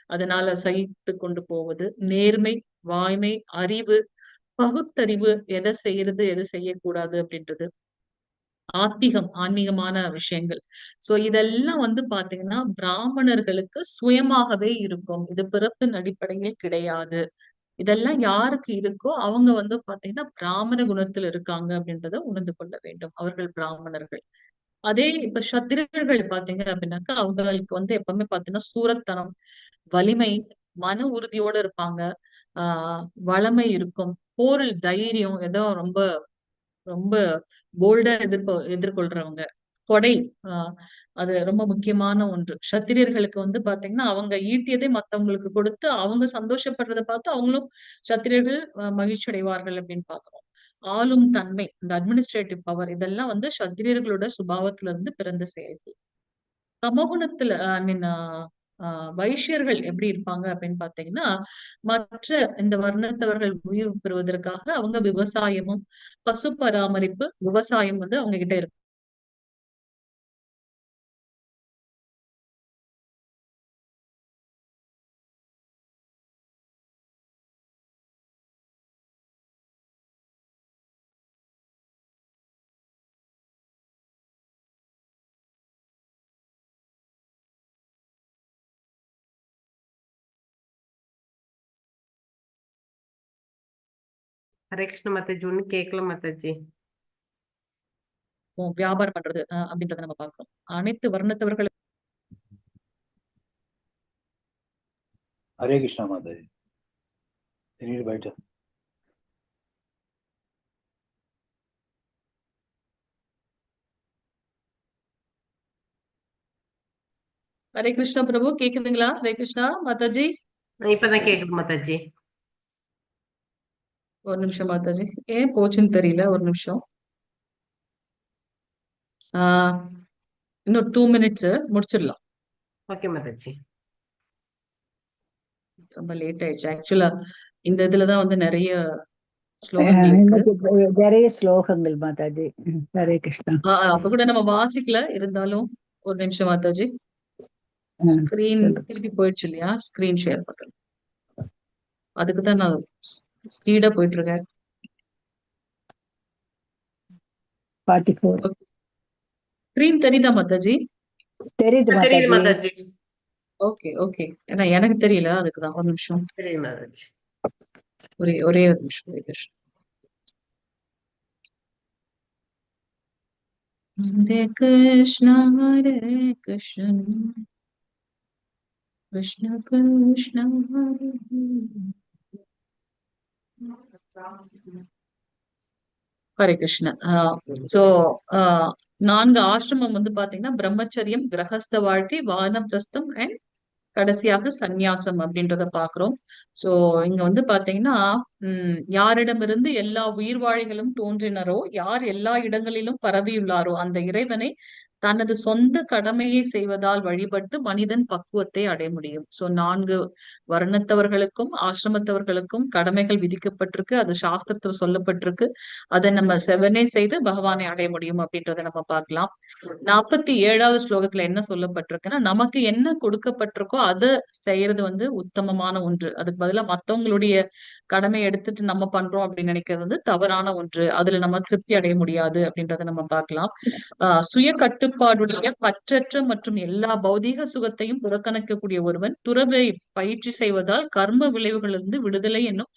B: அதனால சகித்து கொண்டு போவது. நேர்மை, வாய்மை, அறிவு, பகுத்தறிவு, எதை செய்யறது எதை செய்யக்கூடாது அப்படின்றது. ஆத்திகம், ஆன்மீகமான விஷயங்கள். சோ இதெல்லாம் வந்து பாத்தீங்கன்னா பிராமணர்களுக்கு சுயமாகவே இருக்கும். இது பிறப்பின் அடிப்படையில் கிடையாது. இதெல்லாம் யாருக்கு இருக்கோ அவங்க வந்து பாத்தீங்கன்னா பிராமண குணத்துல இருக்காங்க அப்படின்றத உணர்ந்து கொள்ள வேண்டும். அவர்கள் பிராமணர்கள். அதே இப்ப சத்திரியர்கள் பாத்தீங்க அப்படின்னாக்கா அவங்களுக்கு வந்து எப்பவுமே பாத்தீங்கன்னா சூரத்தனம், வலிமை, மன உறுதியோட இருப்பாங்க. வளமை இருக்கும். போரில் தைரியம், ஏதோ ரொம்ப ரொம்ப போல்டா எதிர்கொள்றவங்க. கொடை, ஆஹ் அது ரொம்ப முக்கியமான ஒன்று. சத்திரியர்களுக்கு வந்து பாத்தீங்கன்னா அவங்க ஈட்டியதை மத்தவங்களுக்கு கொடுத்து அவங்க சந்தோஷப்படுறதை பார்த்து அவங்களும் சத்திரியர்கள் மகிழ்ச்சி அடைவார்கள் அப்படின்னு பாக்குறோம். ஆளும் தன்மை, இந்த அட்மினிஸ்ட்ரேட்டிவ் பவர், இதெல்லாம் வந்து சத்திரியர்களோட சுபாவத்துல இருந்து பிறந்த செயல்கள். தமோகுணத்துல ஐ மீன் வைஷ்யர்கள் எப்படி இருப்பாங்க அப்படின்னு பாத்தீங்கன்னா மற்ற இந்த வர்ணத்தவர்கள் உயிர் பெறுவதற்காக அவங்க விவசாயமும் பசு பராமரிப்பு விவசாயம் வந்து அவங்க கிட்ட இருக்கு.
C: ஹரே கிருஷ்ண மாதாஜி, ஒண்ணு கேட்கல மாதாஜி.
B: வியாபாரம் பண்றது அப்படின்றத நம்ம பார்க்கிறோம். அனைத்து வர்ணத்தவர்கள்.
E: ஹரே கிருஷ்ணா மாதாஜி. பயట
B: ஹரே கிருஷ்ணா பிரபு, கேக்குதுங்களா? ஹரே கிருஷ்ணா மாதாஜி.
C: இப்பதான் கேக்குது மாதாஜி.
B: ஒரு நிமிஷம் மாதாஜி, ஏன் போச்சுன்னு தெரியல. ஒரு நிமிஷம். இன்னும் 2 minutes முடிச்சிடலாம்.
C: ஓகே மாதாஜி.
B: ரொம்ப லேட் ஆயிடுச்சு. ஆக்சுவலா இந்த இதுலதான் வந்து நிறைய ஸ்லோகங்கள் இருக்கு.
A: நிறைய ஸ்லோகங்கள் மாதாஜி. ஹரே கிருஷ்ணா.
B: அப்ப கூட நம்ம வாசிக்கல, இருந்தாலும் ஒரு நிமிஷம் மாதாஜி. ஸ்கிரீன் திருப்பி போயிடுச்சு இல்லையா? ஸ்கிரீன் ஷேர் பண்றேன். அதுக்குதான் நான் ஸ்பீடா போயிட்டு இருக்கேன்.
A: 44.
B: ஸ்கிரீன் தெரியுதா மாதாஜி?
A: தெரியுது
C: தெரியுது
A: மாதாஜி.
C: மாதாஜி.
B: Okay okay. ஏன்னா எனக்கு தெரியல, அதுக்குதான். ஒரு நிமிஷம்.
C: தெரியுது மாதாஜி.
B: ஒரே ஒரு நிமிஷம். ஹரே கிருஷ்ணா ஹரே கிருஷ்ணா கிருஷ்ண கிருஷ்ண ஹரே ஹரே கிருஷ்ணா. சோ 4 ஆசிரமம் வந்து பாத்தீங்கன்னா பிரம்மச்சரியம், கிரகஸ்த வாழ்க்கை, வானப்பிரஸ்தம் அண்ட் கடைசியாக சந்நியாசம் அப்படின்றத பாக்குறோம். சோ இங்க வந்து பாத்தீங்கன்னா யாரிடமிருந்து எல்லா உயிர்வாழிகளும் தோன்றினரோ, யார் எல்லா இடங்களிலும் பரவியுள்ளாரோ அந்த இறைவனை தனது சொந்த கடமையை செய்வதால் வழிபட்டு மனிதன் பக்குவத்தை அடைய முடியும். சோ 4 வர்ணத்தவர்களுக்கும் ஆசிரமத்தவர்களுக்கும் கடமைகள் விதிக்கப்பட்டிருக்கு. அது சாஸ்திரத்துல சொல்லப்பட்டிருக்கு. அதை நம்ம செவனே செய்து பகவானை அடைய முடியும் அப்படின்றத நம்ம பார்க்கலாம். 47வது ஸ்லோகத்துல என்ன சொல்லப்பட்டிருக்குன்னா, நமக்கு என்ன கொடுக்கப்பட்டிருக்கோ அதை செய்யறது வந்து உத்தமமான ஒன்று. அதுக்கு பதிலா மத்தவங்களுடைய கடமை எடுத்துட்டு நம்ம பண்றோம் அப்படின்னு நினைக்கிறது வந்து தவறான ஒன்று. அதுல நம்ம திருப்தி அடைய முடியாது அப்படின்றத நம்ம பார்க்கலாம். சுய கட்டுப்பாடுடைய பற்றற்ற மற்றும் எல்லா பௌதீக சுகத்தையும் புறக்கணிக்கக்கூடிய ஒருவன் துறவை பயிற்சி செய்வதால் கர்ம விளைவுகளிலிருந்து விடுதலை என்னும்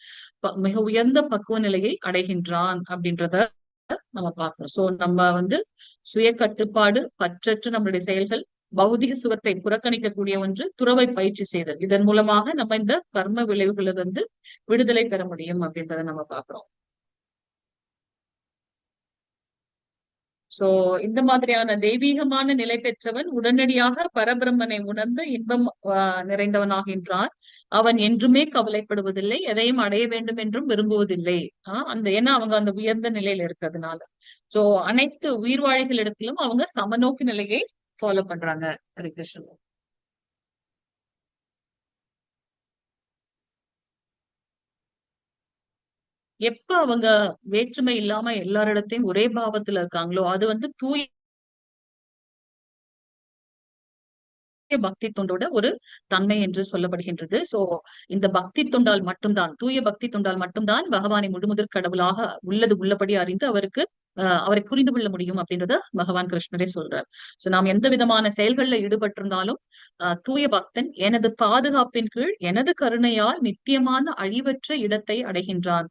B: மிக உயர்ந்த பக்குவ நிலையை அடைகின்றான் அப்படின்றத நம்ம பார்க்கணும். சோ நம்ம வந்து சுய கட்டுப்பாடு, பற்றற்று நம்மளுடைய செயல்கள், பௌதிக சுகத்தை புறக்கணிக்கக்கூடிய ஒன்று, துறவை பயிற்சி செய்தல். இதன் மூலமாக நம்ம இந்த கர்ம விளைவுகளிலிருந்து விடுதலை பெற முடியும் அப்படின்றத நம்ம பார்க்கிறோம். சோ இந்த மாதிரியான தெய்வீகமான நிலை பெற்றவன் உடனடியாக பரபிரம்மனை உணர்ந்து இன்பம் நிறைந்தவனாகின்றான். அவன் என்றுமே கவலைப்படுவதில்லை, எதையும் அடைய வேண்டும் என்றும் விரும்புவதில்லை. ஏன்னா அவங்க அந்த உயர்ந்த நிலையில இருக்கிறதுனால. சோ அனைத்து உயிர்வாழிகளிடத்திலும் அவங்க சமநோக்கு நிலையை ஃபாலோ பண்றாங்க. ஹரே கிருஷ்ணா. எப்ப அவங்க வேற்றுமை இல்லாம எல்லாரிடத்தையும் ஒரே பாவத்துல இருக்காங்களோ அது வந்து தூய பக்தி தொண்டோட ஒரு தன்மை என்று சொல்லப்படுகின்றது. சோ இந்த பக்தி தொண்டால் மட்டும்தான், தூய பக்தி தொண்டால் மட்டும்தான் பகவானை முழுமுதற் கடவுளாக உள்ளது உள்ளபடி அறிந்து அவருக்கு அவரை புரிந்து கொள்ள முடியும் அப்படின்றத பகவான் கிருஷ்ணரே சொல்றார். சோ நாம் எந்த விதமான செயல்கள்ல ஈடுபட்டிருந்தாலும் தூய பக்தன் எனது பாதுகாப்பின் கீழ் எனது கருணையால் நித்தியமான அழிவற்ற இடத்தை அடைகின்றான்.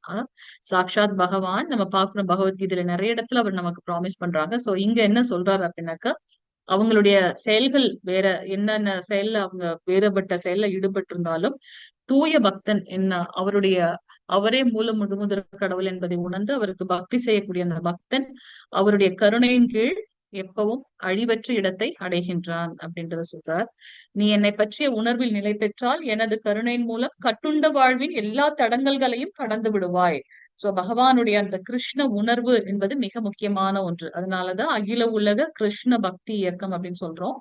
B: சாக்ஷாத் பகவான் நம்ம பார்க்கிறோம் பகவத்கீதையில நிறைய இடத்துல அவர் நமக்கு ப்ராமிஸ் பண்றாங்க. சோ இங்க என்ன சொல்றாரு அப்படின்னாக்கா, அவங்களுடைய செயல்கள் வேற என்னென்ன செயல்ல அவங்க வேறுபட்ட செயல்ல ஈடுபட்டு இருந்தாலும் தூய பக்தன் என்ன அவரே முழுமுதற் கடவுள் என்பதை உணர்ந்து அவருக்கு பக்தி செய்யக்கூடிய அந்த பக்தன் அவருடைய கருணையின் கீழ் எப்பவும் அழிவற்ற இடத்தை அடைகின்றான் அப்படின்றத சொல்றார். நீ என்னை பற்றிய உணர்வில் நிலை பெற்றால் எனது கருணையின் மூலம் கட்டுண்ட வாழ்வின் எல்லா தடங்கல்களையும் கடந்து விடுவாய். சோ பகவானுடைய அந்த கிருஷ்ண உணர்வு என்பது மிக முக்கியமான ஒன்று. அதனாலதான் அகில உலக கிருஷ்ண பக்தி இயக்கம் அப்படின்னு சொல்றோம்,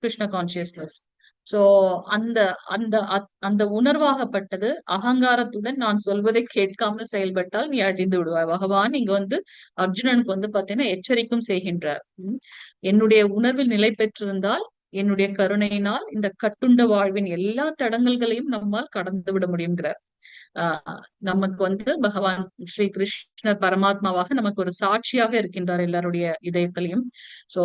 B: கிருஷ்ண கான்சியஸ்னஸ். சோ அந்த அந்த அந்த உணர்வாகப்பட்டது அகங்காரத்துடன் நான் சொல்வதை கேட்காமல் செயல்பட்டால் நீ அழிந்து விடுவாய். பகவான் இங்க அர்ஜுனனுக்கு பாத்தீங்கன்னா எச்சரிக்கும் செய்கின்றார். என்னுடைய உணர்வில் நிலை பெற்றிருந்தால் என்னுடைய கருணையினால் இந்த கட்டுண்ட வாழ்வின் எல்லா தடங்கல்களையும் நம்மால் கடந்து விட முடியுங்கிறார். நமக்கு பகவான் ஸ்ரீ கிருஷ்ண பரமாத்மாவாக நமக்கு ஒரு சாட்சியாக இருக்கின்றார் எல்லாருடைய இதயத்திலையும். சோ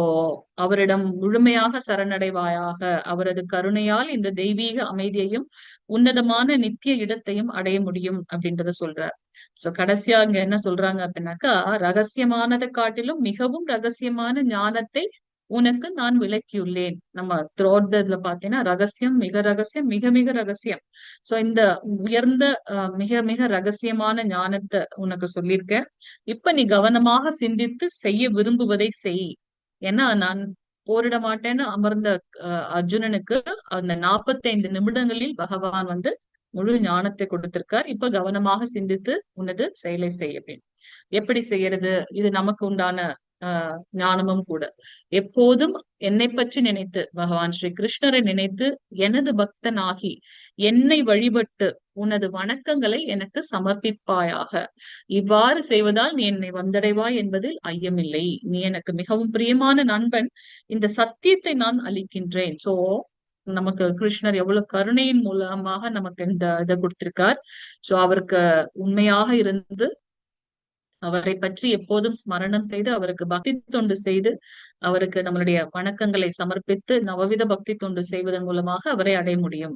B: அவரிடம் முழுமையாக சரணடைவாயாக. அவரது கருணையால் இந்த தெய்வீக அமைதியையும் உன்னதமான நித்திய இடத்தையும் அடைய முடியும் அப்படின்றத சொல்றார். சோ கடைசியா இங்க என்ன சொல்றாங்க அப்படின்னாக்கா, ரகசியமானதை காட்டிலும் மிகவும் ரகசியமான ஞானத்தை உனக்கு நான் விளக்கியுள்ளேன். நம்ம த்ரோட்ல பாத்தீங்கன்னா ரகசியம், மிக ரகசியம், மிக மிக ரகசியம். சோ இந்த உயர்ந்த மிக மிக ரகசியமான ஞானத்தை உனக்கு சொல்லியிருக்கேன். இப்ப நீ கவனமாக சிந்தித்து செய்ய விரும்புவதை செய். ஏன்னா நான் போரிட மாட்டேன்னு அமர்ந்த அர்ஜுனனுக்கு அந்த 45 நிமிடங்களில் பகவான் முழு ஞானத்தை கொடுத்திருக்கார். இப்ப கவனமாக சிந்தித்து உனது செயலை செய் அப்படின்னு. எப்படி செய்யறது? இது நமக்கு உண்டான ஞானமும் கூட. எப்போதும் என்னை பற்றி நினைத்து, பகவான் ஸ்ரீ கிருஷ்ணரை நினைத்து எனது பக்தனாகி என்னை வழிபட்டு உனது வணக்கங்களை எனக்கு சமர்ப்பிப்பாயாக. இவ்வாறு செய்வதால் நீ என்னை வந்தடைவாய் என்பதில் ஐயமில்லை. நீ எனக்கு மிகவும் பிரியமான நண்பன். இந்த சத்தியத்தை நான் அளிக்கின்றேன். சோ நமக்கு கிருஷ்ணர் எவ்வளவு கருணையின் மூலமாக நமக்கு இந்த இதை கொடுத்திருக்கார். சோ அவருக்கு உண்மையாக இருந்து அவரை பற்றி எப்போதும் ஸ்மரணம் செய்து அவருக்கு பக்தி தொண்டு செய்து அவருக்கு நம்மளுடைய வணக்கங்களை சமர்ப்பித்து நவவித பக்தி தொண்டு செய்வதன் மூலமாக அவரை அடைய முடியும்.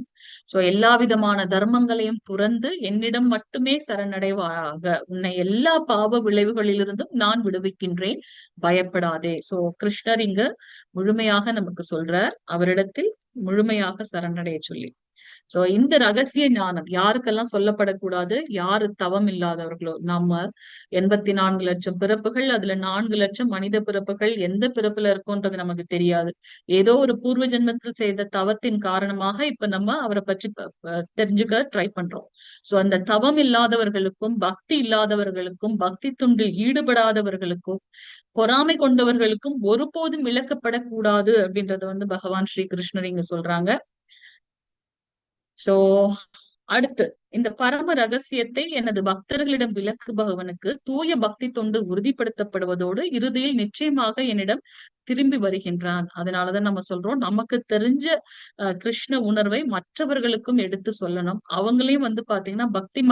B: சோ எல்லா விதமான தர்மங்களையும் துறந்து என்னிடம் மட்டுமே சரணடைவாக. உன்னை எல்லா பாவ விளைவுகளிலிருந்தும் நான் விடுவிக்கின்றேன், பயப்படாதே. சோ கிருஷ்ணர் இங்க முழுமையாக நமக்கு சொல்றார், அவரிடத்தில் முழுமையாக சரணடைய சொல்லி. சோ இந்த ரகசிய ஞானம் யாருக்கெல்லாம் சொல்லப்படக்கூடாது? யாரு தவம் இல்லாதவர்களோ. நம்ம 84 லட்சம் பிறப்புகள், அதுல 4 லட்சம் மனித பிறப்புகள். எந்த பிறப்புல இருக்கோன்றது நமக்கு தெரியாது. ஏதோ ஒரு பூர்வ ஜென்மத்தில் செய்த தவத்தின் காரணமாக இப்ப நம்ம அவரை பற்றி தெரிஞ்சுக்க ட்ரை பண்றோம். சோ அந்த தவம் இல்லாதவர்களுக்கும் பக்தி இல்லாதவர்களுக்கும் பக்தி தொண்டில் ஈடுபடாதவர்களுக்கும் பொறாமை கொண்டவர்களுக்கும் ஒருபோதும் விளக்கப்படக்கூடாது அப்படின்றத பகவான் ஸ்ரீ கிருஷ்ணர் இங்க சொல்றாங்க. சோ அடுத்து இந்த பரம ரகசியத்தை எனது பக்தர்களிடம் விளக்குபவனுக்கு தூய பக்தி தொண்டு உறுதிப்படுத்தப்படுவதோடு இறுதியில் நிச்சயமாக என்னிடம் திரும்பி வருகின்றான். அதனாலதான் நம்ம சொல்றோம், நமக்கு தெரிஞ்ச கிருஷ்ண உணர்வை மற்றவர்களுக்கும் எடுத்து சொல்லணும். அவங்களையும் பாத்தீங்கன்னா பக்தி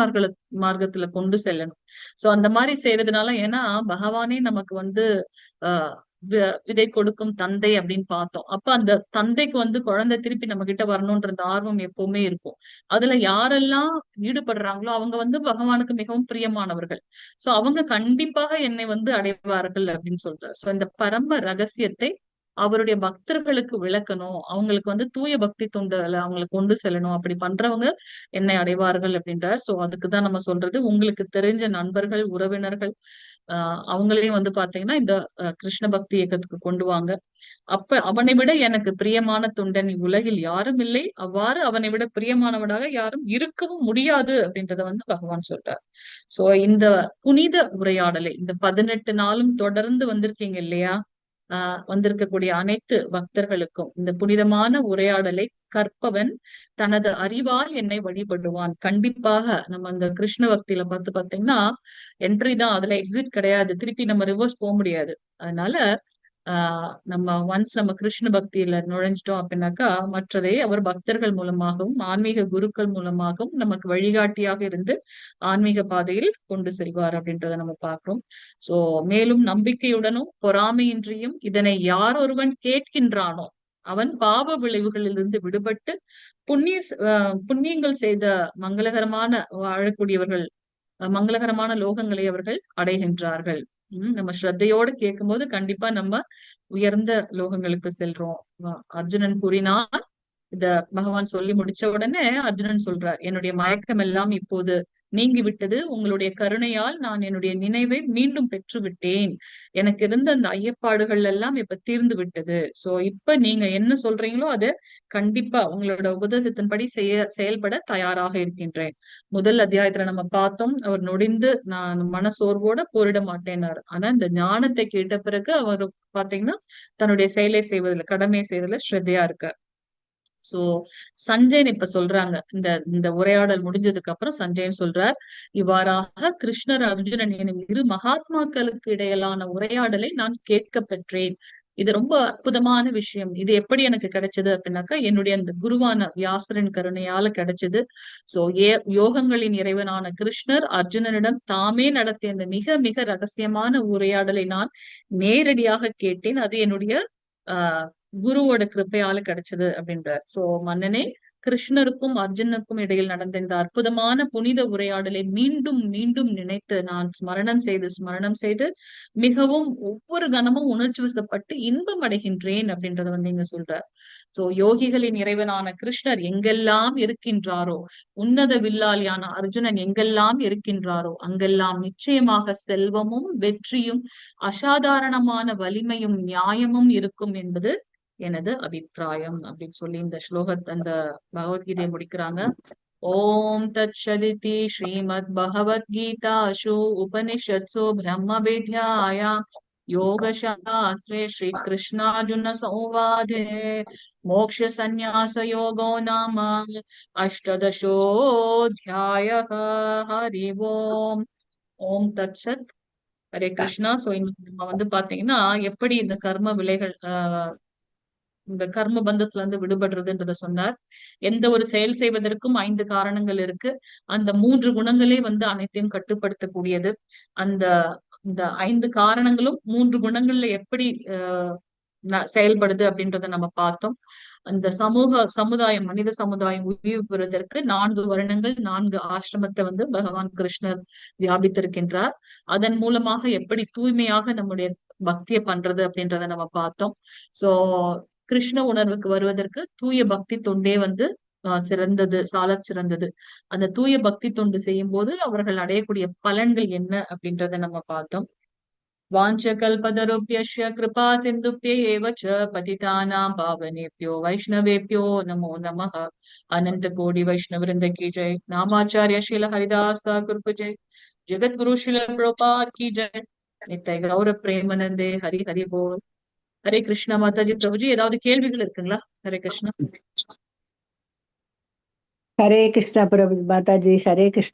B: மார்க்கத்துல கொண்டு செல்லணும். சோ அந்த மாதிரி செய்யறதுனால, ஏன்னா பகவானே நமக்கு விதை கொடுக்கும் தந்தை அப்படின்னு பார்த்தோம். அப்ப அந்த தந்தைக்கு குழந்தை திருப்பி நம்ம கிட்ட வரணும்ன்ற ஆர்வம் எப்பவுமே இருக்கும். அதுல யாரெல்லாம் ஈடுபடுறாங்களோ அவங்க பகவானுக்கு மிகவும் பிரியமானவர்கள். சோ அவங்க கண்டிப்பாக என்னை அடைவார்கள் அப்படின்னு சொல்றாரு. சோ இந்த பரம ரகசியத்தை அவருடைய பக்தர்களுக்கு விளக்கணும், அவங்களுக்கு தூய பக்தி தொண்டுல அவங்களுக்கு கொண்டு செல்லணும். அப்படி பண்றவங்க என்னை அடைவார்கள் அப்படின்றார். சோ அதுக்குதான் நம்ம சொல்றது, உங்களுக்கு தெரிஞ்ச நண்பர்கள், உறவினர்கள் அவங்களையும் பாத்தீங்கன்னா இந்த கிருஷ்ண பக்தி இயக்கத்துக்கு கொண்டு வாங்க. அப்ப அவனை விட எனக்கு பிரியமான தொண்டன் உலகில் யாரும் இல்லை, அவ்வாறு அவனை விட பிரியமானவனாக யாரும் இருக்கவும் முடியாது அப்படின்றத பகவான் சொல்றார். சோ இந்த புனித உரையாடலை இந்த 18 நாளும் தொடர்ந்து வந்திருக்கீங்க இல்லையா? வந்திருக்கக்கூடிய அனைத்து பக்தர்களுக்கும் இந்த புனிதமான உரையாடலை கற்பவன் தனது அறிவால் என்னை வழிபடுவான். கண்டிப்பாக நம்ம அந்த கிருஷ்ண பக்தியில பாத்தீங்கன்னா என்ட்ரி தான், அதுல எக்ஸிட் கிடையாது. திருப்பி நம்ம ரிவர்ஸ் போக முடியாது. அதனால நம்ம ஒன்ஸ் நம்ம கிருஷ்ண பக்தியில நுழைஞ்சிட்டோம் அப்படின்னாக்கா மற்றதை அவர் பக்தர்கள் மூலமாகவும் ஆன்மீக குருக்கள் மூலமாகவும் நமக்கு வழிகாட்டியாக இருந்து ஆன்மீக பாதையில் கொண்டு செல்வார் அப்படின்றத நம்ம பார்க்கிறோம். சோ மேலும் நம்பிக்கையுடனும் பொறாமையின்றியும் இதனை யார் ஒருவன் கேட்கின்றானோ அவன் பாவ விளைவுகளிலிருந்து விடுபட்டு புண்ணியங்கள் செய்த மங்களகரமான வாழக்கூடியவர்கள் மங்களகரமான லோகங்களை அவர்கள் அடைகின்றார்கள். நம்ம ஸ்ரத்தையோடு கேட்கும்போது கண்டிப்பா நம்ம உயர்ந்த லோகங்களுக்கு செல்றோம். அர்ஜுனன் கூறினார். இத பகவான் சொல்லி முடிச்ச உடனே அர்ஜுனன் சொல்றார், என்னுடைய மயக்கம் எல்லாம் இப்போது நீங்கி விட்டது. உங்களுடைய கருணையால் நான் என்னுடைய நினைவை மீண்டும் பெற்று விட்டேன். எனக்கு இருந்த அந்த ஐயப்பாடுகள் எல்லாம் இப்ப தீர்ந்து விட்டது. சோ இப்ப நீங்க என்ன சொல்றீங்களோ அது கண்டிப்பா உங்களோட உபதேசத்தின்படி செயல்பட தயாராக இருக்கின்றேன். முதல் அத்தியாயத்துல நம்ம பார்த்தோம், அவர் நொடிந்து நான் மனசோர்வோட போரிட மாட்டேன்னாரு. ஆனா இந்த ஞானத்தை கேட்ட பிறகு அவர் பாத்தீங்கன்னா தன்னுடைய செயலை செய்வதில் கடமையை செய்வதில் ஸ்ரத்தையா இருக்கார். சோ சஞ்சயன் இப்ப சொல்றாங்க, இந்த உரையாடல் முடிஞ்சதுக்கு அப்புறம் சஞ்சயன் சொல்றார், இவ்வாறாக கிருஷ்ணர் அர்ஜுனன் எனும் இரு மகாத்மாக்களுக்கு இடையிலான உரையாடலை நான் கேட்க பெற்றேன். இது ரொம்ப அற்புதமான விஷயம். இது எப்படி எனக்கு கிடைச்சது அப்படின்னாக்கா என்னுடைய அந்த குருவான வியாசரின் கருணையால கிடைச்சது. சோ யோகங்களின் இறைவனான கிருஷ்ணர் அர்ஜுனனிடம் தாமே நடத்திய அந்த மிக மிக ரகசியமான உரையாடலை நான் நேரடியாக கேட்டேன். அது என்னுடைய ஆஹ் குருவோட கிருப்பையால கிடைச்சது அப்படின்றார். சோ மன்னனே, கிருஷ்ணருக்கும் அர்ஜுனுக்கும் இடையில் நடந்த இந்த அற்புதமான புனித உரையாடலை மீண்டும் மீண்டும் நினைத்து நான் ஸ்மரணம் செய்து மிகவும் ஒவ்வொரு கணமும் உணர்ச்சி வசப்பட்டு இன்பம் அடைகின்றேன் அப்படின்றத வந்து இங்க சொல்றார். சோ யோகிகளின் இறைவனான கிருஷ்ணர் எங்கெல்லாம் இருக்கின்றாரோ, உன்னத வில்லாளியான அர்ஜுனன் எங்கெல்லாம் இருக்கின்றாரோ அங்கெல்லாம் நிச்சயமாக செல்வமும் வெற்றியும் அசாதாரணமான வலிமையும் நியாயமும் இருக்கும் என்பது எனது அபிப்பிராயம் அப்படின்னு சொல்லி இந்த அந்த பகவத்கீதையை முடிக்கிறாங்க. ஓம் தத்சதிதி ஸ்ரீமத் பகவத்கீதாசு உபனிஷத்சு பிரம்ம வித்யாயாம் योगशास्त्रे श्रीकृष्णार्जुन संवादे मोक्ष संन्यास योगो नाम अष्टादशोऽध्यायः हरि ओम ஓம் தத்சத். ஹரே கிருஷ்ணா. சோ இன்னைக்கு நம்ம வந்து பாத்தீங்கன்னா எப்படி இந்த கர்ம விலைகள் இந்த கர்ம பந்தத்துல இருந்து விடுபடுறதுன்றத சொன்னார். எந்த ஒரு செயல் செய்வதற்கும் 5 காரணங்கள் இருக்கு. அந்த 3 குணங்களே வந்து அனைத்தையும் கட்டுப்படுத்தக்கூடியது. அந்த இந்த 5 காரணங்களும் 3 குணங்கள்ல எப்படி செயல்படுது அப்படின்றத நம்ம பார்த்தோம். அந்த சமுதாயம் மனித சமுதாயம் உயிர் பெறுவதற்கு 4 வருடங்கள் 4 ஆசிரமத்தை வந்து பகவான் கிருஷ்ணர் வியாபித்திருக்கின்றார். அதன் மூலமாக எப்படி தூய்மையாக நம்முடைய பக்தியை பண்றது அப்படின்றத நம்ம பார்த்தோம். சோ கிருஷ்ண உணர்வுக்கு வருவதற்கு தூய பக்தி தொண்டே வந்து சிறந்தது, சாலச் சிறந்தது. அந்த தூய பக்தி தொண்டு செய்யும் போது அவர்கள் அடையக்கூடிய பலன்கள் என்ன அப்படின்றத நம்ம பார்த்தோம். வாஞ்சகல்பதருப்யஸ்ய கிருபா சிந்துப்யேவ ச பதிதானாம் பாவனேப்யோ வைஷ்ணவேப்யோ நமோ நமः. அனந்த கோடி வைஷ்ணவருந்த கி ஜெய். நாமாச்சாரிய ஸ்ரீல ஹரிதாஸ் தாக்கூர் கி ஜெய். ஜெகத்குரு ஸ்ரீல பிரபுபாத் கி ஜெய். நித்ய கௌர பிரேமநந்தே ஹரி ஹரி போல். ஹரே கிருஷ்ணா. மாதாஜி பிரபுஜி ஏதாவது கேள்விகள் இருக்குங்களா? ஹரே கிருஷ்ணா.
A: ஹரே கிருஷ்ணா பிரபு மாதாஜி. ஹரே கிருஷ்ணா.